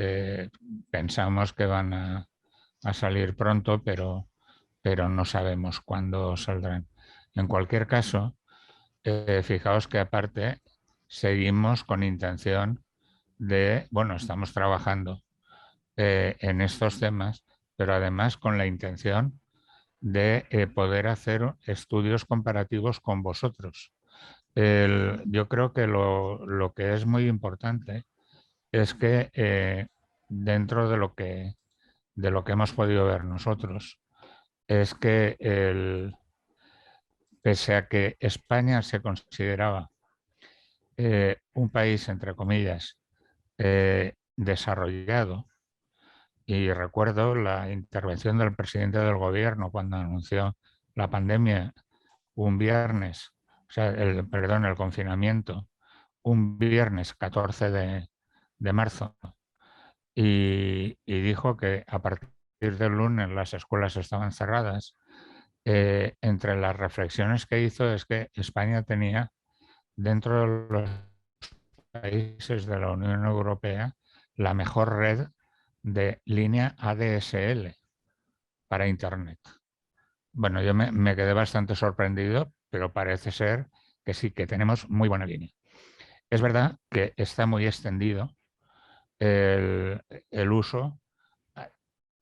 pensamos que van a salir pronto, pero no sabemos cuándo saldrán. En cualquier caso, fijaos que aparte seguimos con intención de, estamos trabajando en estos temas, pero además con la intención de poder hacer estudios comparativos con vosotros. Yo creo que lo que es muy importante es que dentro de lo que hemos podido ver nosotros, es que pese a que España se consideraba un país, entre comillas, desarrollado, y recuerdo la intervención del presidente del gobierno cuando anunció la pandemia un viernes, el confinamiento, un viernes 14 de marzo, y dijo que a partir del lunes las escuelas estaban cerradas. Entre las reflexiones que hizo es que España tenía, dentro de los países de la Unión Europea, la mejor red de línea ADSL para Internet. Bueno, yo me quedé bastante sorprendido, pero parece ser que sí, que tenemos muy buena línea. Es verdad que está muy extendido el uso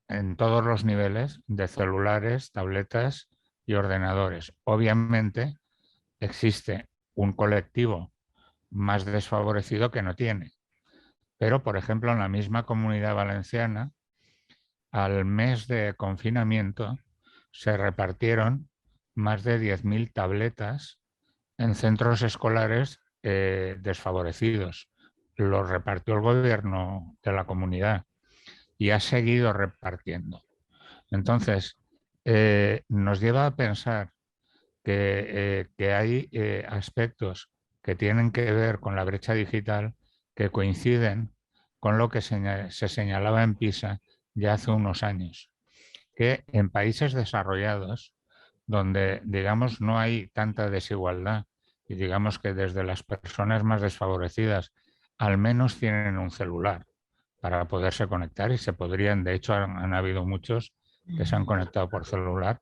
en todos los niveles de celulares, tabletas y ordenadores. Obviamente existe un colectivo más desfavorecido que no tiene. Pero, por ejemplo, en la misma Comunidad Valenciana, al mes de confinamiento se repartieron más de 10.000 tabletas en centros escolares desfavorecidos. Lo repartió el gobierno de la comunidad y ha seguido repartiendo. Entonces, nos lleva a pensar que hay aspectos que tienen que ver con la brecha digital que coinciden con lo que se señalaba en PISA ya hace unos años, que en países desarrollados, donde digamos no hay tanta desigualdad y digamos que desde las personas más desfavorecidas al menos tienen un celular para poderse conectar y se podrían, de hecho han habido muchos que se han conectado por celular,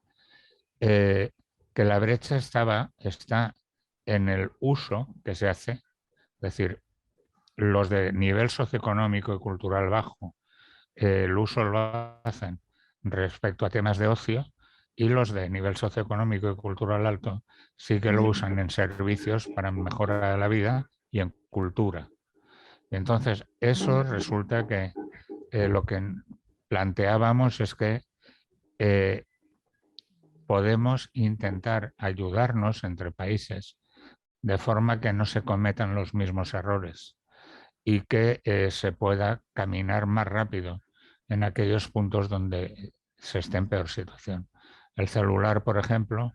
que la brecha está en el uso que se hace, es decir, los de nivel socioeconómico y cultural bajo, el uso lo hacen respecto a temas de ocio, y los de nivel socioeconómico y cultural alto sí que lo usan en servicios para mejorar la vida y en cultura. Entonces, eso resulta que lo que planteábamos es que podemos intentar ayudarnos entre países de forma que no se cometan los mismos errores y que se pueda caminar más rápido en aquellos puntos donde se esté en peor situación. El celular, por ejemplo,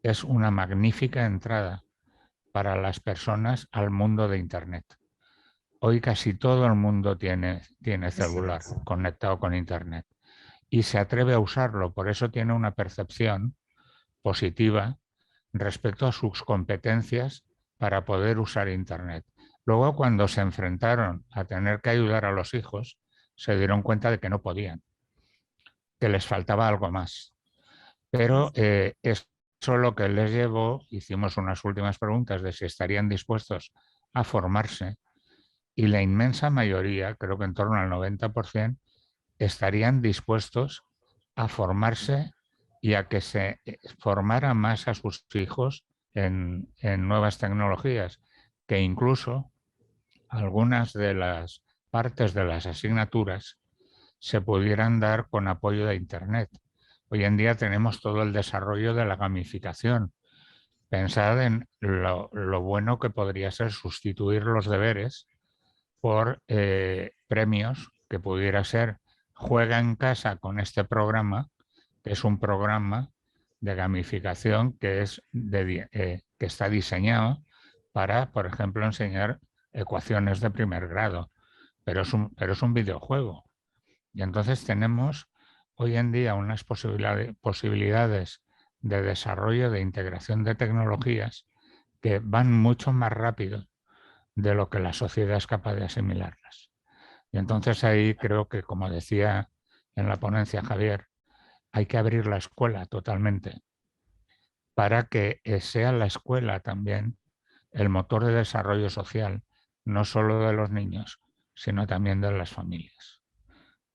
es una magnífica entrada para las personas al mundo de Internet. Hoy casi todo el mundo tiene celular conectado con Internet y se atreve a usarlo, por eso tiene una percepción positiva respecto a sus competencias para poder usar Internet. Luego, cuando se enfrentaron a tener que ayudar a los hijos, se dieron cuenta de que no podían, que les faltaba algo más. Pero eso lo que les llevó, hicimos unas últimas preguntas de si estarían dispuestos a formarse y la inmensa mayoría, creo que en torno al 90%, estarían dispuestos a formarse y a que se formara más a sus hijos en nuevas tecnologías, que incluso algunas de las partes de las asignaturas se pudieran dar con apoyo de Internet. Hoy en día tenemos todo el desarrollo de la gamificación. Pensad en lo bueno que podría ser sustituir los deberes por premios, que pudiera ser juega en casa con este programa, que es un programa de gamificación que está diseñado para, por ejemplo, enseñar ecuaciones de primer grado, pero es un videojuego. Y entonces tenemos hoy en día unas posibilidades de desarrollo, de integración de tecnologías que van mucho más rápido de lo que la sociedad es capaz de asimilarlas. Y entonces ahí creo que, como decía en la ponencia Javier, hay que abrir la escuela totalmente para que sea la escuela también el motor de desarrollo social, no solo de los niños, sino también de las familias.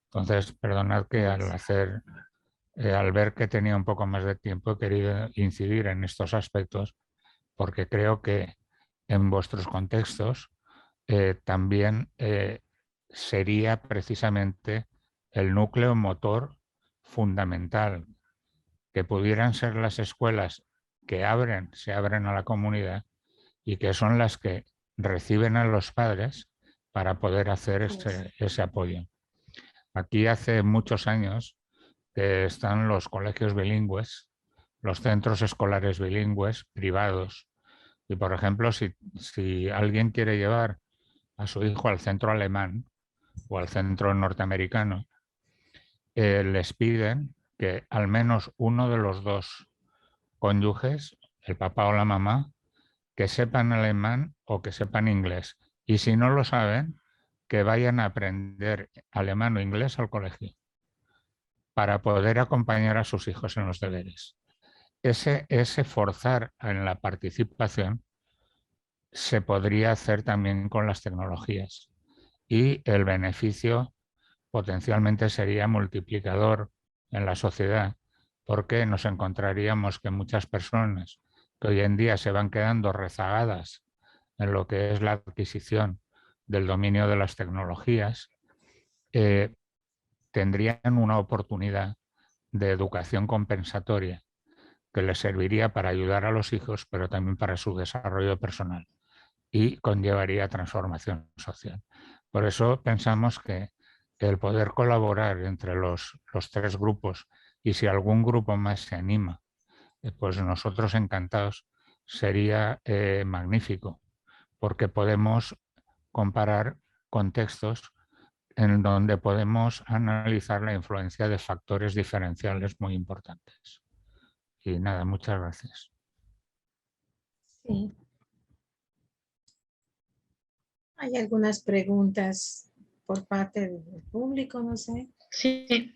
Entonces, perdonad que al ver que tenía un poco más de tiempo, he querido incidir en estos aspectos porque creo que en vuestros contextos también sería precisamente el núcleo motor fundamental, que pudieran ser las escuelas que se abren a la comunidad y que son las que reciben a los padres para poder hacer ese apoyo. Aquí hace muchos años que están los colegios bilingües, los centros escolares bilingües privados. Y, por ejemplo, si alguien quiere llevar a su hijo al centro alemán o al centro norteamericano, les piden que al menos uno de los dos cónyuges, el papá o la mamá, que sepan alemán o que sepan inglés. Y si no lo saben, que vayan a aprender alemán o inglés al colegio para poder acompañar a sus hijos en los deberes. Ese forzar en la participación se podría hacer también con las tecnologías y el beneficio potencialmente sería multiplicador en la sociedad, porque nos encontraríamos que muchas personas que hoy en día se van quedando rezagadas en lo que es la adquisición del dominio de las tecnologías, tendrían una oportunidad de educación compensatoria que les serviría para ayudar a los hijos, pero también para su desarrollo personal y conllevaría transformación social. Por eso pensamos que el poder colaborar entre los tres grupos, y si algún grupo más se anima, pues nosotros encantados, sería magnífico, porque podemos comparar contextos en donde podemos analizar la influencia de factores diferenciales muy importantes. Y nada, muchas gracias. Sí. Hay algunas preguntas por parte del público, no sé. Sí.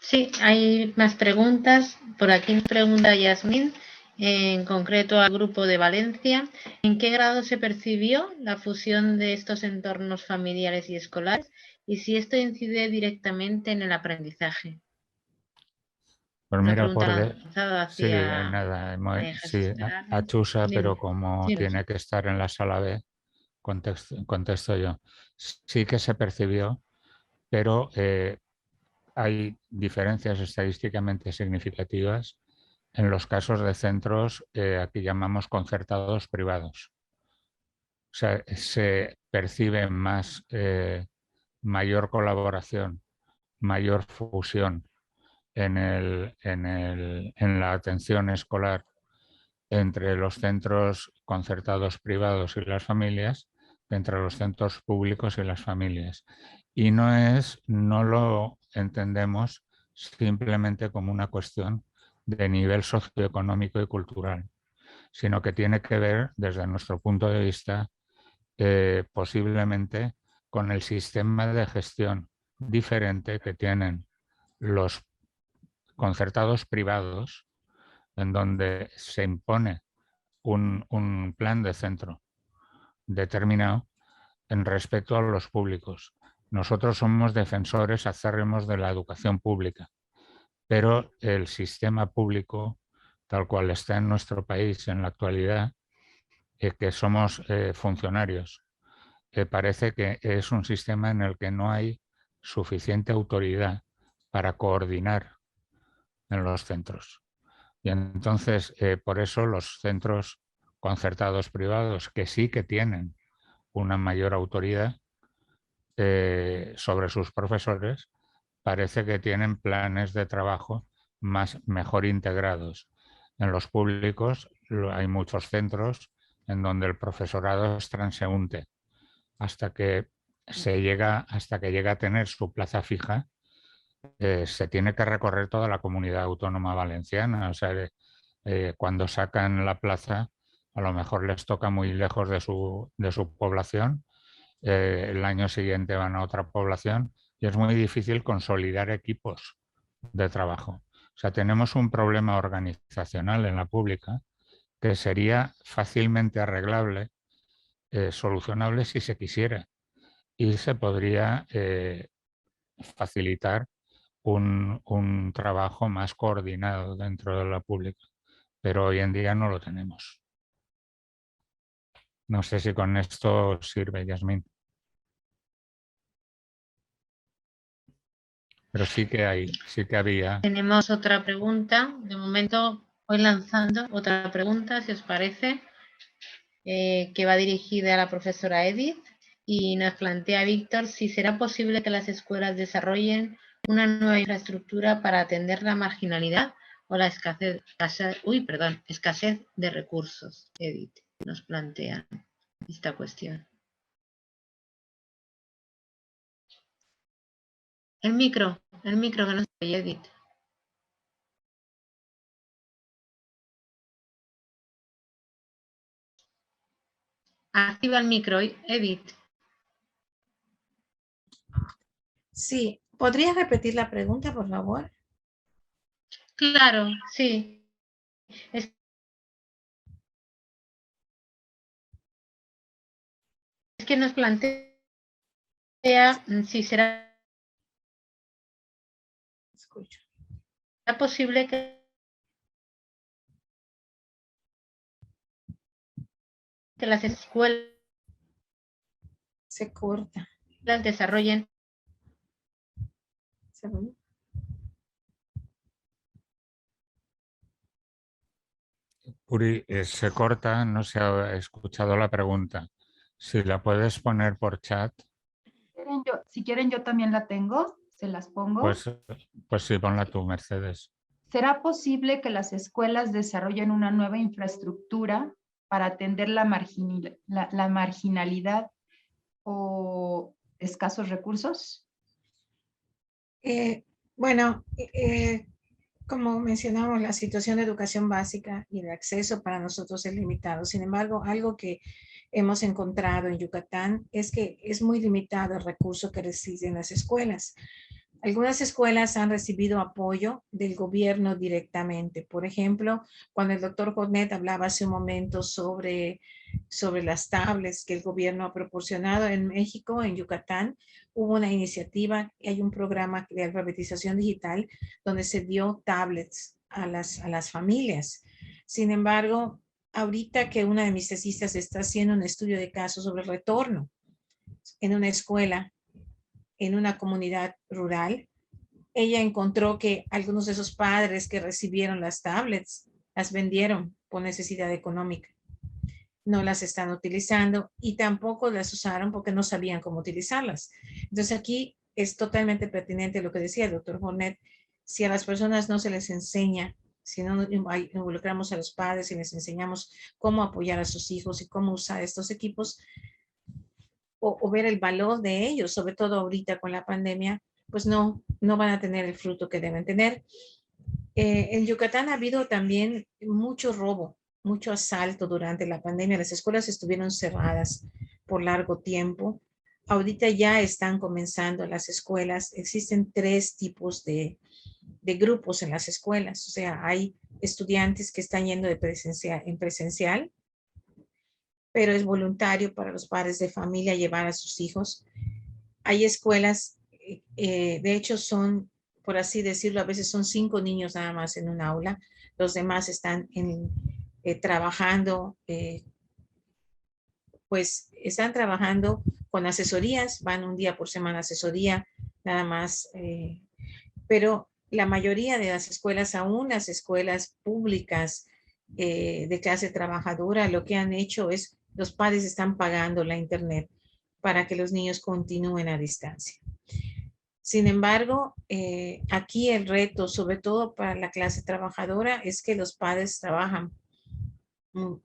Sí, hay más preguntas. Por aquí nos pregunta Yasmín, en concreto al grupo de Valencia, ¿en qué grado se percibió la fusión de estos entornos familiares y escolares y si esto incide directamente en el aprendizaje? Pues Una mira, pregunta lanzada sí, hacia nada, Jesús sí, a Chusa, Dime. pero como Sí. tiene que estar en la sala B, contesto yo. Sí que se percibió, pero hay diferencias estadísticamente significativas en los casos de centros aquí llamamos concertados privados. O sea, se percibe más mayor colaboración, mayor fusión en la atención escolar entre los centros concertados privados y las familias, entre los centros públicos y las familias. Y no lo entendemos simplemente como una cuestión de nivel socioeconómico y cultural, sino que tiene que ver, desde nuestro punto de vista, posiblemente con el sistema de gestión diferente que tienen los concertados privados, en donde se impone un plan de centro determinado en respecto a los públicos. Nosotros somos defensores acérrimos de la educación pública, pero el sistema público, tal cual está en nuestro país en la actualidad, que somos funcionarios, parece que es un sistema en el que no hay suficiente autoridad para coordinar en los centros. Y entonces, por eso los centros concertados privados, que sí que tienen una mayor autoridad sobre sus profesores, parece que tienen planes de trabajo mejor integrados. En los públicos hay muchos centros en donde el profesorado es transeúnte hasta que llega a tener su plaza fija. Se tiene que recorrer toda la comunidad autónoma valenciana. O sea, cuando sacan la plaza, a lo mejor les toca muy lejos de su población. El año siguiente van a otra población y es muy difícil consolidar equipos de trabajo. O sea, tenemos un problema organizacional en la pública que sería fácilmente arreglable, solucionable si se quisiera, y se podría facilitar un trabajo más coordinado dentro de la pública, pero hoy en día no lo tenemos. No sé si con esto sirve, Yasmín. Pero sí que había. Tenemos otra pregunta. De momento voy lanzando otra pregunta, si os parece, que va dirigida a la profesora Edith. Y nos plantea Víctor si será posible que las escuelas desarrollen una nueva infraestructura para atender la marginalidad o la escasez de recursos. Edith nos plantea esta cuestión. El micro que no se oye, Edith. Activa el micro, Edith. Sí, ¿podrías repetir la pregunta, por favor? Claro, sí. Es que nos plantea si será posible que las escuelas se corta. Desarrollen. Uri, se corta, no se ha escuchado la pregunta. Si la puedes poner por chat. Si quieren, yo también la tengo, se las pongo. Pues sí, ponla tú, Mercedes. ¿Será posible que las escuelas desarrollen una nueva infraestructura para atender la marginalidad o escasos recursos? Como mencionamos, la situación de educación básica y de acceso para nosotros es limitado. Sin embargo, algo que hemos encontrado en Yucatán es que es muy limitado el recurso que reciben las escuelas. Algunas escuelas han recibido apoyo del gobierno directamente. Por ejemplo, cuando el doctor Jornet hablaba hace un momento sobre las tablets que el gobierno ha proporcionado en México, en Yucatán, hubo una iniciativa y hay un programa de alfabetización digital donde se dio tablets a las familias. Sin embargo, ahorita que una de mis tesistas está haciendo un estudio de caso sobre el retorno en una escuela, en una comunidad rural, ella encontró que algunos de esos padres que recibieron las tablets las vendieron por necesidad económica. No las están utilizando y tampoco las usaron porque no sabían cómo utilizarlas. Entonces aquí es totalmente pertinente lo que decía el doctor Hornet. Si a las personas no se les enseña, si no involucramos a los padres y les enseñamos cómo apoyar a sus hijos y cómo usar estos equipos o ver el valor de ellos, sobre todo ahorita con la pandemia, pues no van a tener el fruto que deben tener. En Yucatán ha habido también mucho robo, mucho asalto durante la pandemia. Las escuelas estuvieron cerradas por largo tiempo. Ahorita ya están comenzando las escuelas. Existen 3 tipos de grupos en las escuelas. O sea, hay estudiantes que están yendo en presencial, pero es voluntario para los padres de familia llevar a sus hijos. Hay escuelas, de hecho son, por así decirlo, a veces son 5 niños nada más en un aula. Los demás están trabajando, pues están trabajando con asesorías, van un día por semana a asesoría, nada más. Pero la mayoría de las escuelas, aún las escuelas públicas de clase trabajadora, lo que han hecho es, los padres están pagando la internet para que los niños continúen a distancia. Sin embargo, aquí el reto, sobre todo para la clase trabajadora, es que los padres trabajan.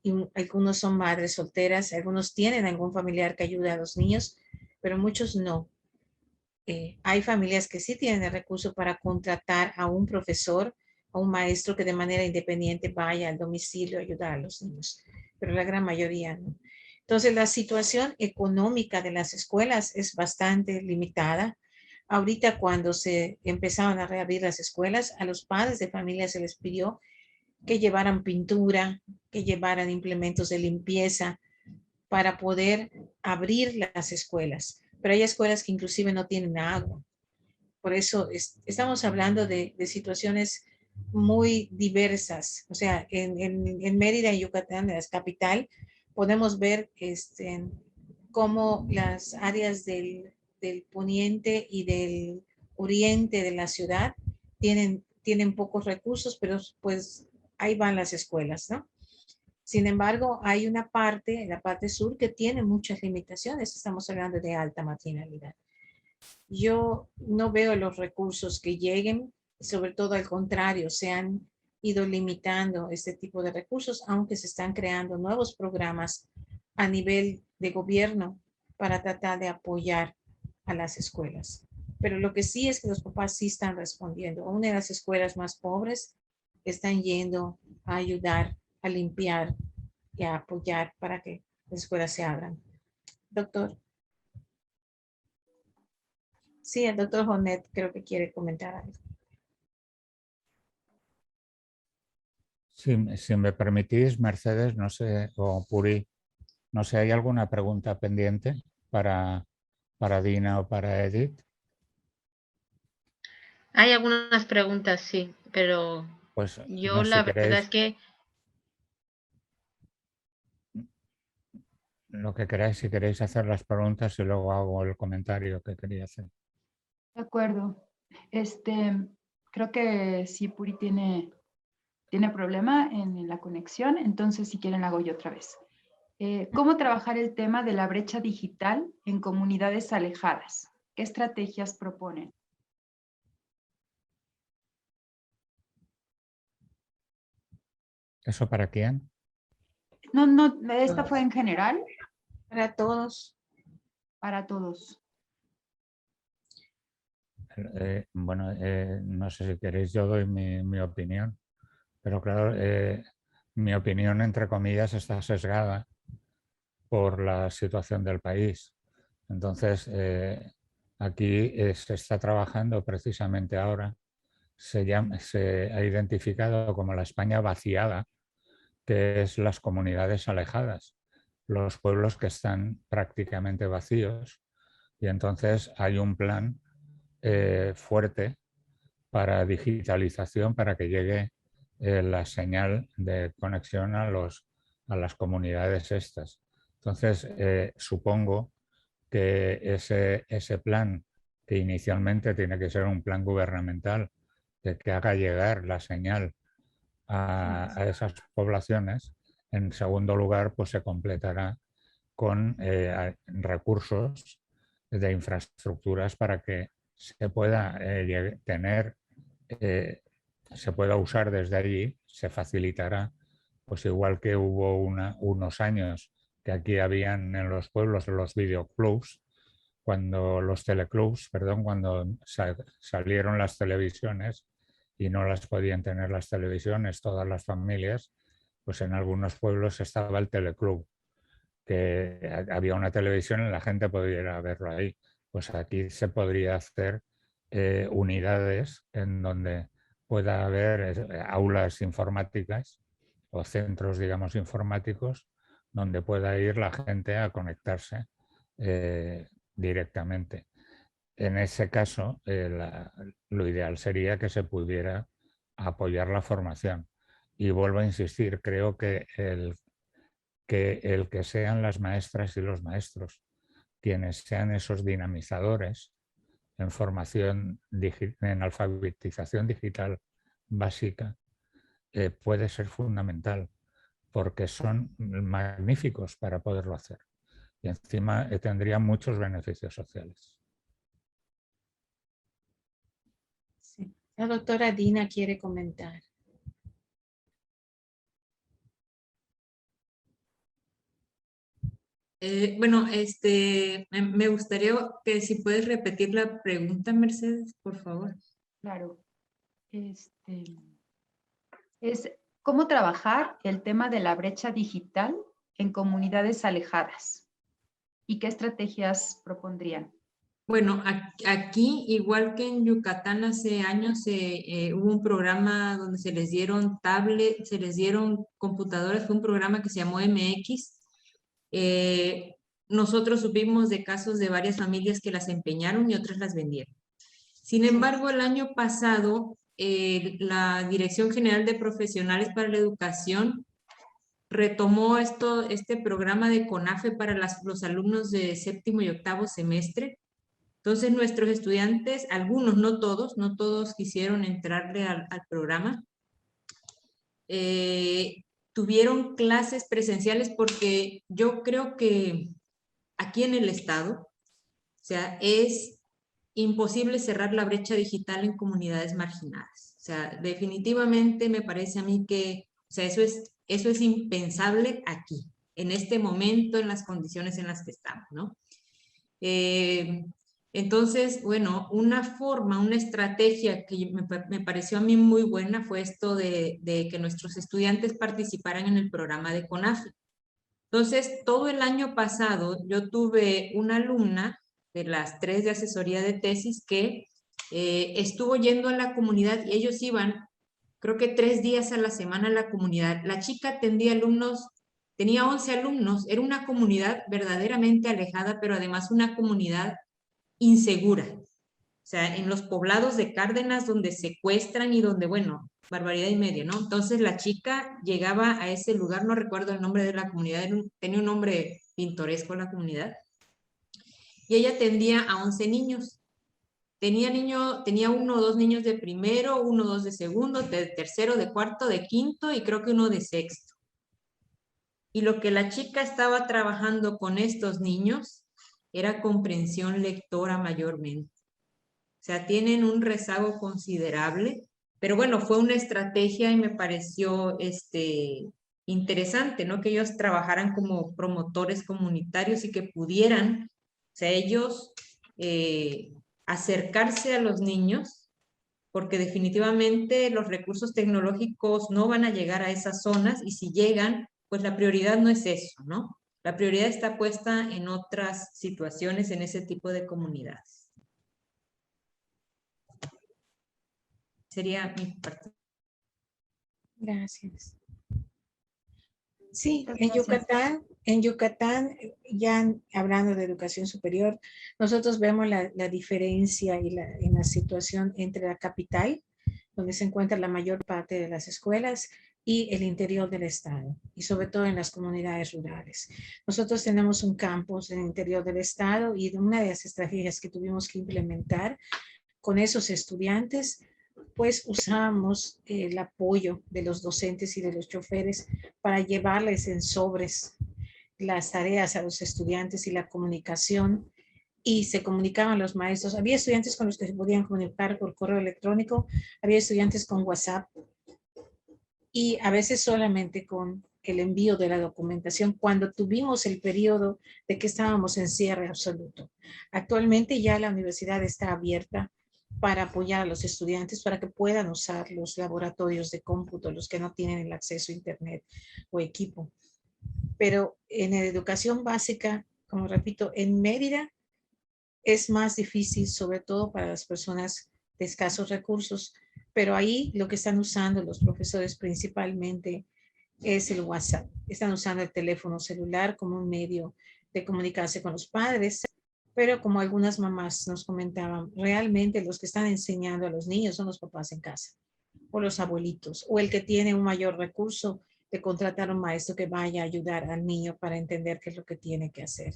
Y algunos son madres solteras, algunos tienen algún familiar que ayude a los niños, pero muchos no. Hay familias que sí tienen el recurso para contratar a un profesor o un maestro que de manera independiente vaya al domicilio a ayudar a los niños, pero la gran mayoría no. Entonces, la situación económica de las escuelas es bastante limitada. Ahorita, cuando se empezaron a reabrir las escuelas, a los padres de familia se les pidió que llevaran pintura, que llevaran implementos de limpieza para poder abrir las escuelas. Pero hay escuelas que inclusive no tienen agua. Por eso estamos hablando de situaciones muy diversas. O sea, en Mérida, en Yucatán, en la capital, podemos ver cómo las áreas del poniente y del oriente de la ciudad tienen pocos recursos, pero pues ahí van las escuelas, ¿no? Sin embargo, hay una parte, la parte sur, que tiene muchas limitaciones. Estamos hablando de alta marginalidad. Yo no veo los recursos que lleguen, sobre todo al contrario, se han ido limitando este tipo de recursos, aunque se están creando nuevos programas a nivel de gobierno para tratar de apoyar a las escuelas. Pero lo que sí es que los papás sí están respondiendo. Una de las escuelas más pobres están yendo a ayudar a limpiar y a apoyar para que las escuelas se abran. Doctor. Sí, el doctor Jonet creo que quiere comentar algo. Si me permitís, Mercedes, no sé, o Puri, no sé, ¿hay alguna pregunta pendiente para Dina o para Edith? Hay algunas preguntas, sí, pero pues yo no, la si verdad queréis, es que... lo que queráis, si queréis hacer las preguntas y luego hago el comentario que quería hacer. De acuerdo. Creo que sí, Puri tiene problema en la conexión, entonces si quieren la hago yo otra vez. ¿Cómo trabajar el tema de la brecha digital en comunidades alejadas? ¿Qué estrategias proponen? ¿Eso para quién? No, esta fue en general. Para todos. Para todos. Bueno, no sé si queréis, yo doy mi opinión, pero claro, mi opinión, entre comillas, está sesgada por la situación del país. Entonces, aquí se está trabajando precisamente ahora, se ha identificado como la España vaciada, que es las comunidades alejadas, los pueblos que están prácticamente vacíos, y entonces hay un plan fuerte para digitalización, para que llegue la señal de conexión a los a las comunidades estas. Entonces, supongo que ese plan, que inicialmente tiene que ser un plan gubernamental, que haga llegar la señal a esas poblaciones, en segundo lugar, pues se completará con recursos de infraestructuras para que se pueda se pueda usar desde allí, se facilitará, pues igual que hubo unos años que aquí habían en los pueblos los videoclubs, cuando los teleclubs, perdón, cuando salieron las televisiones y no las podían tener las televisiones todas las familias, pues en algunos pueblos estaba el teleclub, que había una televisión y la gente podía verlo ahí. Pues aquí se podría hacer unidades en donde pueda haber aulas informáticas o centros, digamos, informáticos, donde pueda ir la gente a conectarse directamente. En ese caso, lo ideal sería que se pudiera apoyar la formación. Y vuelvo a insistir, creo que el que sean las maestras y los maestros quienes sean esos dinamizadores en formación, en alfabetización digital básica, puede ser fundamental, porque son magníficos para poderlo hacer. Y encima tendría muchos beneficios sociales. Sí. La doctora Dina quiere comentar. Bueno, me gustaría que si puedes repetir la pregunta, Mercedes, por favor. Claro. Es cómo trabajar el tema de la brecha digital en comunidades alejadas y qué estrategias propondrían. Bueno, aquí, igual que en Yucatán hace años, hubo un programa donde se les dieron tablets, se les dieron computadoras, fue un programa que se llamó MX. Nosotros supimos de casos de varias familias que las empeñaron y otras las vendieron. Sin embargo, el año pasado, la Dirección General de Profesionales para la Educación retomó este programa de CONAFE para los alumnos de séptimo y octavo semestre. Entonces, nuestros estudiantes, algunos, no todos quisieron entrarle al programa. Tuvieron clases presenciales porque yo creo que aquí en el estado, o sea, es imposible cerrar la brecha digital en comunidades marginadas. O sea, definitivamente me parece a mí que, o sea, eso es impensable aquí, en este momento, en las condiciones en las que estamos, ¿no? Entonces, bueno, una forma, una estrategia que me pareció a mí muy buena fue esto de que nuestros estudiantes participaran en el programa de CONAFE. Entonces, todo el año pasado yo tuve una alumna de las 3 de asesoría de tesis que estuvo yendo a la comunidad y ellos iban, creo que 3 días a la semana a la comunidad. La chica atendía alumnos, tenía 11 alumnos, era una comunidad verdaderamente alejada, pero además una comunidad insegura. O sea, en los poblados de Cárdenas donde secuestran y donde, bueno, barbaridad y media, ¿no? Entonces la chica llegaba a ese lugar, no recuerdo el nombre de la comunidad, tenía un nombre pintoresco la comunidad, y ella atendía a 11 niños. Tenía 1 o 2 niños de primero, 1 o 2 de segundo, de tercero, de cuarto, de quinto y creo que 1 de sexto. Y lo que la chica estaba trabajando con estos niños era comprensión lectora mayormente. O sea, tienen un rezago considerable, pero bueno, fue una estrategia y me pareció interesante, ¿no? Que ellos trabajaran como promotores comunitarios y que pudieran, o sea, ellos acercarse a los niños, porque definitivamente los recursos tecnológicos no van a llegar a esas zonas y si llegan, pues la prioridad no es eso, ¿no? La prioridad está puesta en otras situaciones, en ese tipo de comunidades. Sería mi parte. Gracias. Sí, en Yucatán, ya hablando de educación superior, nosotros vemos la diferencia en la situación entre la capital, donde se encuentra la mayor parte de las escuelas, y el interior del estado, y sobre todo en las comunidades rurales. Nosotros tenemos un campus en el interior del estado y una de las estrategias que tuvimos que implementar con esos estudiantes, pues usamos el apoyo de los docentes y de los choferes para llevarles en sobres las tareas a los estudiantes y la comunicación, y se comunicaban los maestros. Había estudiantes con los que se podían comunicar por correo electrónico, había estudiantes con WhatsApp y a veces solamente con el envío de la documentación cuando tuvimos el periodo de que estábamos en cierre absoluto. Actualmente ya la universidad está abierta para apoyar a los estudiantes para que puedan usar los laboratorios de cómputo, los que no tienen el acceso a internet o equipo. Pero en la educación básica, como repito, en Mérida es más difícil, sobre todo para las personas de escasos recursos, pero ahí lo que están usando los profesores principalmente es el WhatsApp. Están usando el teléfono celular como un medio de comunicarse con los padres, pero como algunas mamás nos comentaban, realmente los que están enseñando a los niños son los papás en casa, o los abuelitos, o el que tiene un mayor recurso de contratar a un maestro que vaya a ayudar al niño para entender qué es lo que tiene que hacer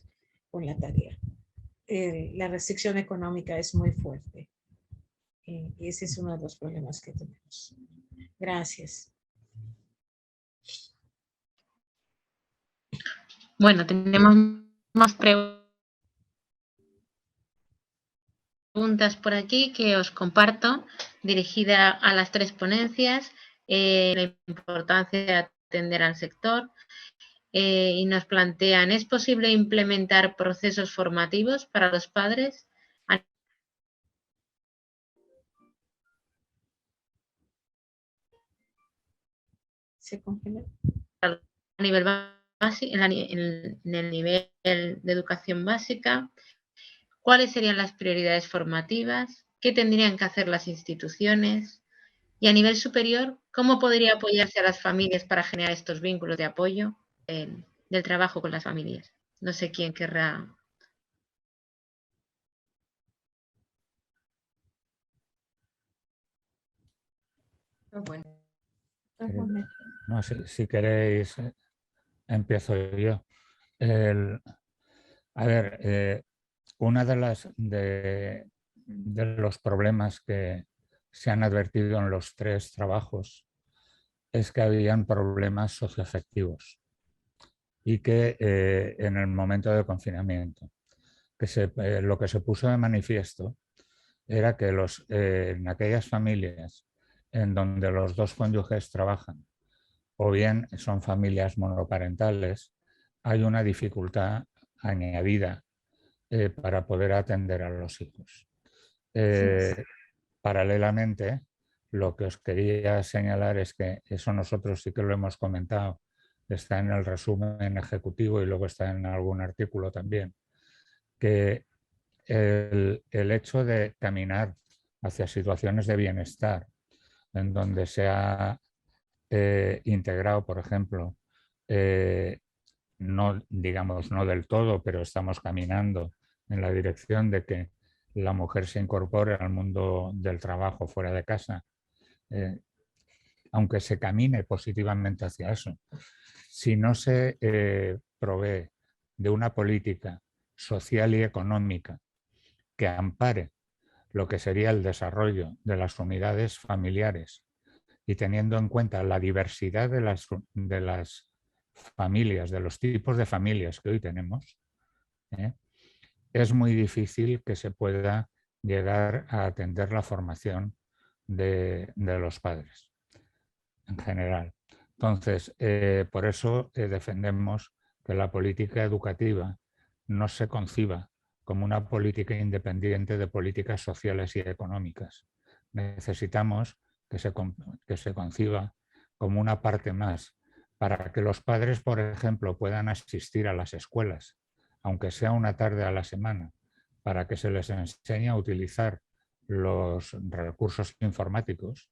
con la tarea. La restricción económica es muy fuerte. Y ese es uno de los problemas que tenemos. Gracias. Bueno, tenemos más preguntas por aquí que os comparto, dirigida a las tres ponencias, la importancia de atender al sector, y nos plantean, ¿es posible implementar procesos formativos para los padres ¿Se congeló? a nivel básico, en el nivel de educación básica? ¿Cuáles serían las prioridades formativas? ¿Qué tendrían que hacer las instituciones? Y a nivel superior, ¿cómo podría apoyarse a las familias para generar estos vínculos de apoyo del trabajo con las familias? No sé quién querrá. Bueno. No sé si queréis, empiezo yo. A ver, una de los problemas que se han advertido en los tres trabajos es que habían problemas socioafectivos y que en el momento del confinamiento, lo que se puso de manifiesto era que en aquellas familias en donde los dos cónyuges trabajan o bien son familias monoparentales, hay una dificultad añadida para poder atender a los hijos. Paralelamente, lo que os quería señalar es que eso nosotros sí que lo hemos comentado, está en el resumen ejecutivo y luego está en algún artículo también, que el hecho de caminar hacia situaciones de bienestar en donde se ha integrado, por ejemplo, no digamos no del todo, pero estamos caminando en la dirección de que la mujer se incorpore al mundo del trabajo fuera de casa, aunque se camine positivamente hacia eso. Si no se provee de una política social y económica que ampare lo que sería el desarrollo de las unidades familiares y teniendo en cuenta la diversidad de las familias, de los tipos de familias que hoy tenemos, es muy difícil que se pueda llegar a atender la formación de los padres en general. Entonces, por eso defendemos que la política educativa no se conciba como una política independiente de políticas sociales y económicas. Necesitamos que se conciba como una parte más para que los padres, por ejemplo, puedan asistir a las escuelas, aunque sea una tarde a la semana, para que se les enseñe a utilizar los recursos informáticos,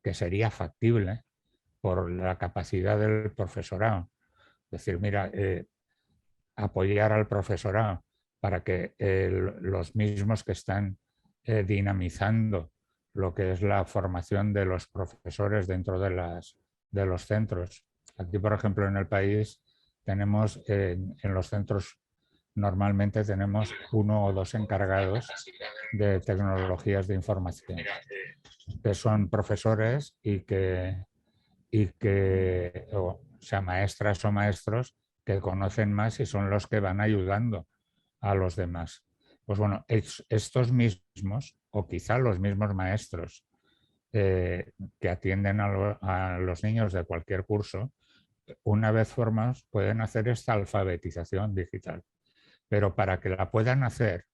que sería factible por la capacidad del profesorado. Es decir, mira, apoyar al profesorado para que los mismos que están dinamizando lo que es la formación de los profesores dentro de las de los centros. Aquí, por ejemplo, en el país tenemos en los centros normalmente tenemos 1 o 2 encargados de tecnologías de información, que son profesores y que o sea, maestras o maestros que conocen más y son los que van ayudando a los demás. Pues bueno, estos mismos, o quizá los mismos maestros que atienden a los niños de cualquier curso, una vez formados pueden hacer esta alfabetización digital. Pero para que la puedan hacer,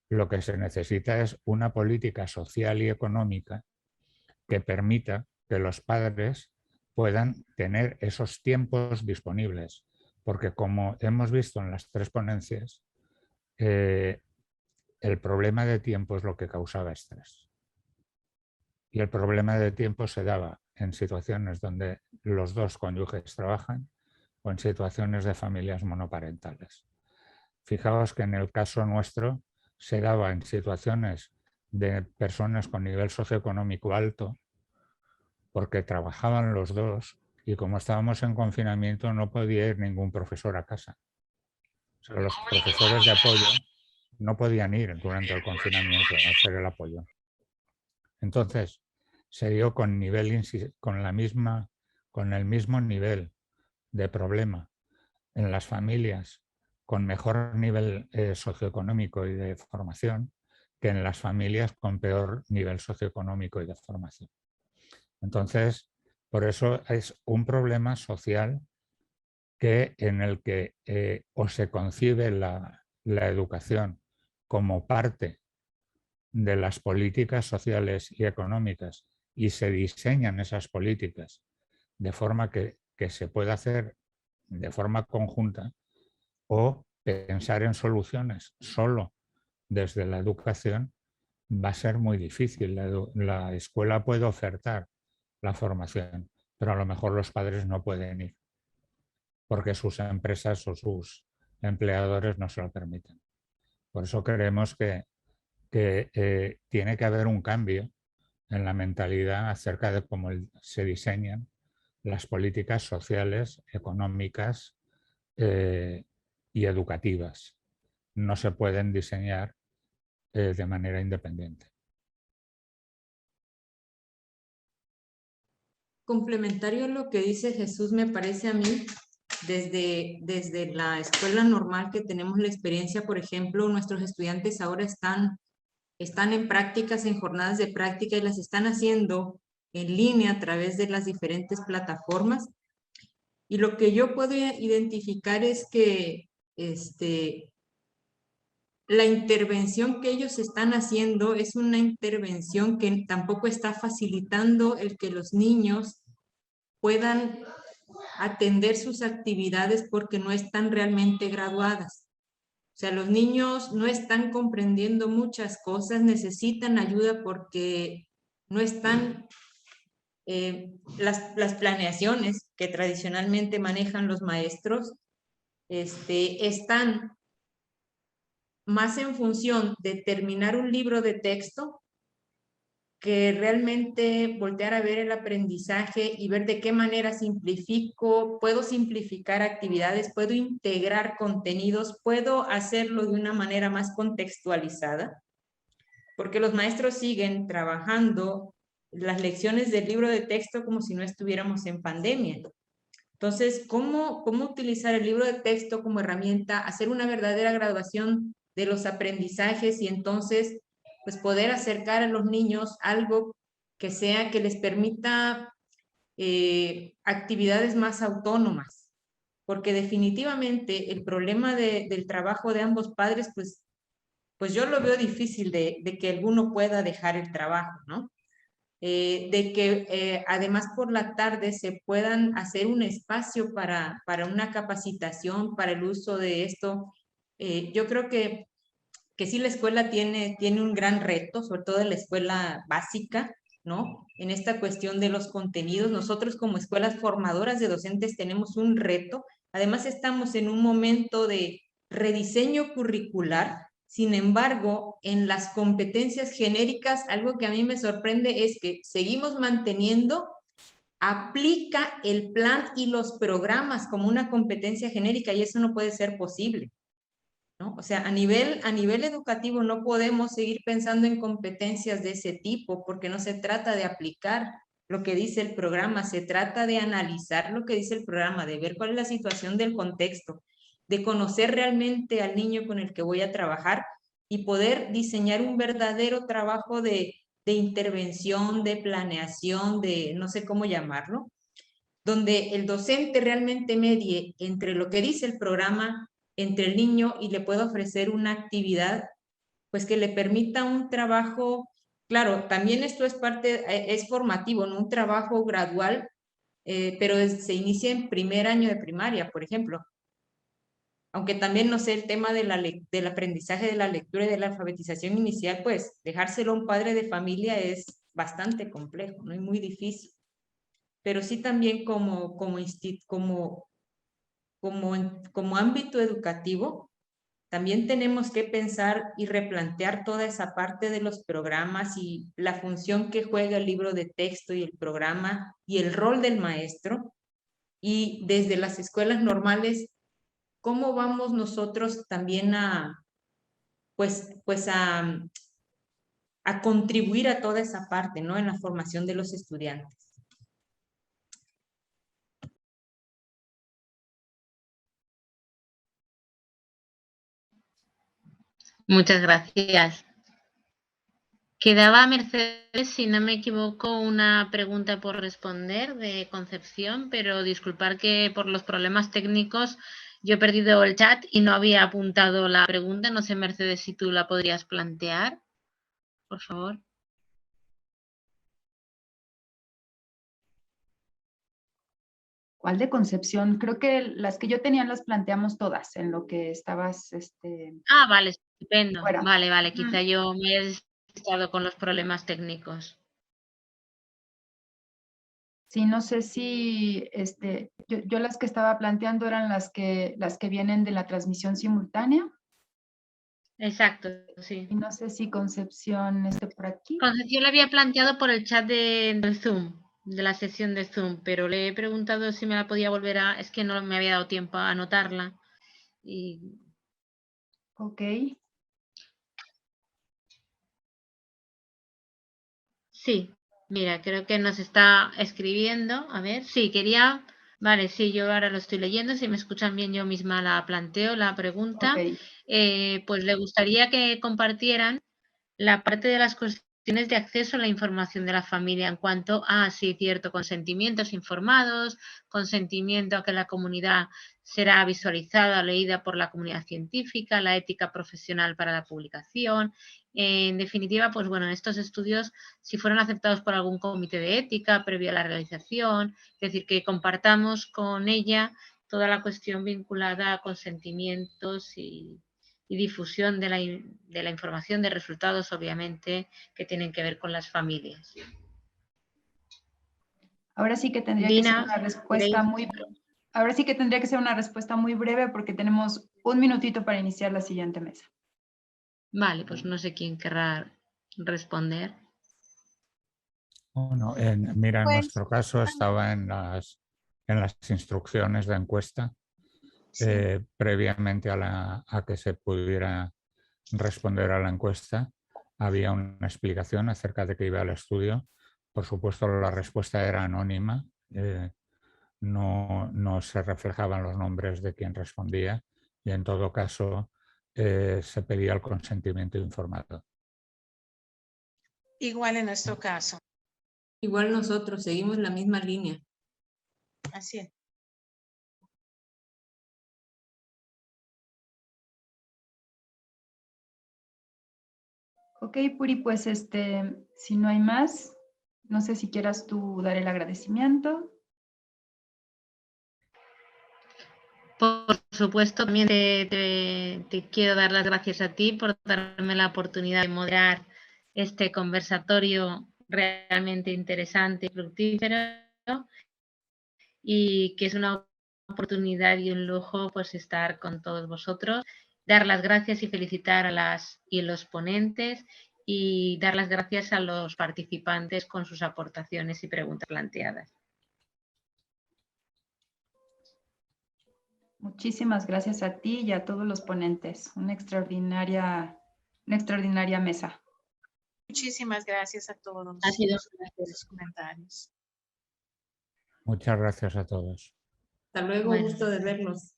lo que se necesita es una política social y económica que permita que los padres puedan tener esos tiempos disponibles. Porque como hemos visto en las 3 ponencias, el problema de tiempo es lo que causaba estrés. Y el problema de tiempo se daba en situaciones donde los 2 cónyuges trabajan o en situaciones de familias monoparentales. Fijaos que en el caso nuestro se daba en situaciones de personas con nivel socioeconómico alto, porque trabajaban los 2 y como estábamos en confinamiento no podía ir ningún profesor a casa. O sea, los profesores de apoyo no podían ir durante el confinamiento a hacer el apoyo. Entonces, se dio con el mismo nivel de problema en las familias con mejor nivel socioeconómico y de formación que en las familias con peor nivel socioeconómico y de formación. Entonces, por eso es un problema social en el que o se concibe la educación como parte de las políticas sociales y económicas y se diseñan esas políticas de forma que se pueda hacer de forma conjunta, o pensar en soluciones solo desde la educación va a ser muy difícil. La escuela puede ofertar la formación, pero a lo mejor los padres no pueden ir porque sus empresas o sus empleadores no se lo permiten. Por eso creemos que tiene que haber un cambio en la mentalidad acerca de cómo se diseñan las políticas sociales, económicas y educativas. No se pueden diseñar de manera independiente. Complementario a lo que dice Jesús, me parece a mí, desde la escuela normal que tenemos la experiencia, por ejemplo, nuestros estudiantes ahora están en prácticas, en jornadas de práctica y las están haciendo en línea a través de las diferentes plataformas. Y lo que yo puedo identificar es que la intervención que ellos están haciendo es una intervención que tampoco está facilitando el que los niños puedan atender sus actividades porque no están realmente graduadas. O sea, los niños no están comprendiendo muchas cosas, necesitan ayuda porque no están las planeaciones que tradicionalmente manejan los maestros, están más en función de terminar un libro de texto que realmente voltear a ver el aprendizaje y ver de qué manera puedo simplificar actividades, puedo integrar contenidos, puedo hacerlo de una manera más contextualizada, porque los maestros siguen trabajando las lecciones del libro de texto como si no estuviéramos en pandemia. Entonces, ¿cómo utilizar el libro de texto como herramienta, hacer una verdadera graduación de los aprendizajes y entonces pues poder acercar a los niños algo que les permita actividades más autónomas? Porque definitivamente el problema del trabajo de ambos padres, pues yo lo veo difícil de que alguno pueda dejar el trabajo, ¿no? De que además por la tarde se puedan hacer un espacio para una capacitación, para el uso de esto. Yo creo que sí la escuela tiene un gran reto, sobre todo en la escuela básica, ¿no? En esta cuestión de los contenidos. Nosotros como escuelas formadoras de docentes tenemos un reto. Además estamos en un momento de rediseño curricular. Sin embargo, en las competencias genéricas, algo que a mí me sorprende es que seguimos manteniendo aplica el plan y los programas como una competencia genérica y eso no puede ser posible, ¿no? O sea, a nivel educativo no podemos seguir pensando en competencias de ese tipo porque no se trata de aplicar lo que dice el programa, se trata de analizar lo que dice el programa, de ver cuál es la situación del contexto, de conocer realmente al niño con el que voy a trabajar y poder diseñar un verdadero trabajo de intervención, de planeación, de no sé cómo llamarlo, donde el docente realmente medie entre lo que dice el programa, entre el niño y le pueda ofrecer una actividad, pues que le permita un trabajo, claro, también esto es parte, es formativo, ¿no? Un trabajo gradual, pero se inicia en primer año de primaria, por ejemplo. Aunque también no sé el tema de del aprendizaje de la lectura y de la alfabetización inicial, pues dejárselo a un padre de familia es bastante complejo, ¿no? Y muy difícil. Pero sí también como ámbito educativo, también tenemos que pensar y replantear toda esa parte de los programas y la función que juega el libro de texto y el programa y el rol del maestro. Y desde las escuelas normales, ¿cómo vamos nosotros también a contribuir a toda esa parte, ¿no? En la formación de los estudiantes? Muchas gracias. Quedaba, Mercedes, si no me equivoco, una pregunta por responder de Concepción, pero disculpar que por los problemas técnicos yo he perdido el chat y no había apuntado la pregunta. No sé, Mercedes, si tú la podrías plantear, por favor. ¿Cuál de Concepción? Creo que las que yo tenía las planteamos todas en lo que estabas Ah, vale, estupendo. fuera. Vale, quizá yo me he despistado con los problemas técnicos. Sí, no sé si yo las que estaba planteando eran las que vienen de la transmisión simultánea. Exacto, sí. Y no sé si Concepción esté por aquí. Concepción le había planteado por el chat del Zoom, de la sesión de Zoom, pero le he preguntado si me la podía volver a... Es que no me había dado tiempo a anotarla. Y... Ok. Sí, mira, creo que nos está escribiendo. A ver, sí, quería... Vale, sí, yo ahora lo estoy leyendo. Si me escuchan bien, yo misma la planteo, la pregunta. Okay. Pues le gustaría que compartieran la parte de las cuestiones de acceso a la información de la familia en cuanto a, sí, cierto, consentimientos informados, consentimiento a que la comunidad será visualizada o leída por la comunidad científica, la ética profesional para la publicación. En definitiva, pues bueno, estos estudios, si fueron aceptados por algún comité de ética previo a la realización, es decir, que compartamos con ella toda la cuestión vinculada a consentimientos y difusión de la información de resultados, obviamente, que tienen que ver con las familias. Ahora sí que tendría que ser una respuesta ahora sí que tendría que ser una respuesta muy breve porque tenemos un minutito para iniciar la siguiente mesa. Vale, pues no sé quién querrá responder. Bueno, mira, en nuestro caso estaba en las instrucciones de encuesta, previamente a que se pudiera responder a la encuesta, había una explicación acerca de qué iba el estudio. Por supuesto, la respuesta era anónima, no se reflejaban los nombres de quien respondía y en todo caso se pedía el consentimiento informado. Igual en nuestro caso. Igual nosotros seguimos la misma línea. Así es. Ok, Puri, pues si no hay más, no sé si quieras tú dar el agradecimiento. Por supuesto, también te quiero dar las gracias a ti por darme la oportunidad de moderar este conversatorio realmente interesante y fructífero, y que es una oportunidad y un lujo pues estar con todos vosotros, dar las gracias y felicitar a los ponentes y dar las gracias a los participantes con sus aportaciones y preguntas planteadas. Muchísimas gracias a ti y a todos los ponentes. Una extraordinaria mesa. Muchísimas gracias a todos Ha sido por sus comentarios. Muchas gracias a todos. Hasta luego, Bueno. gusto de verlos.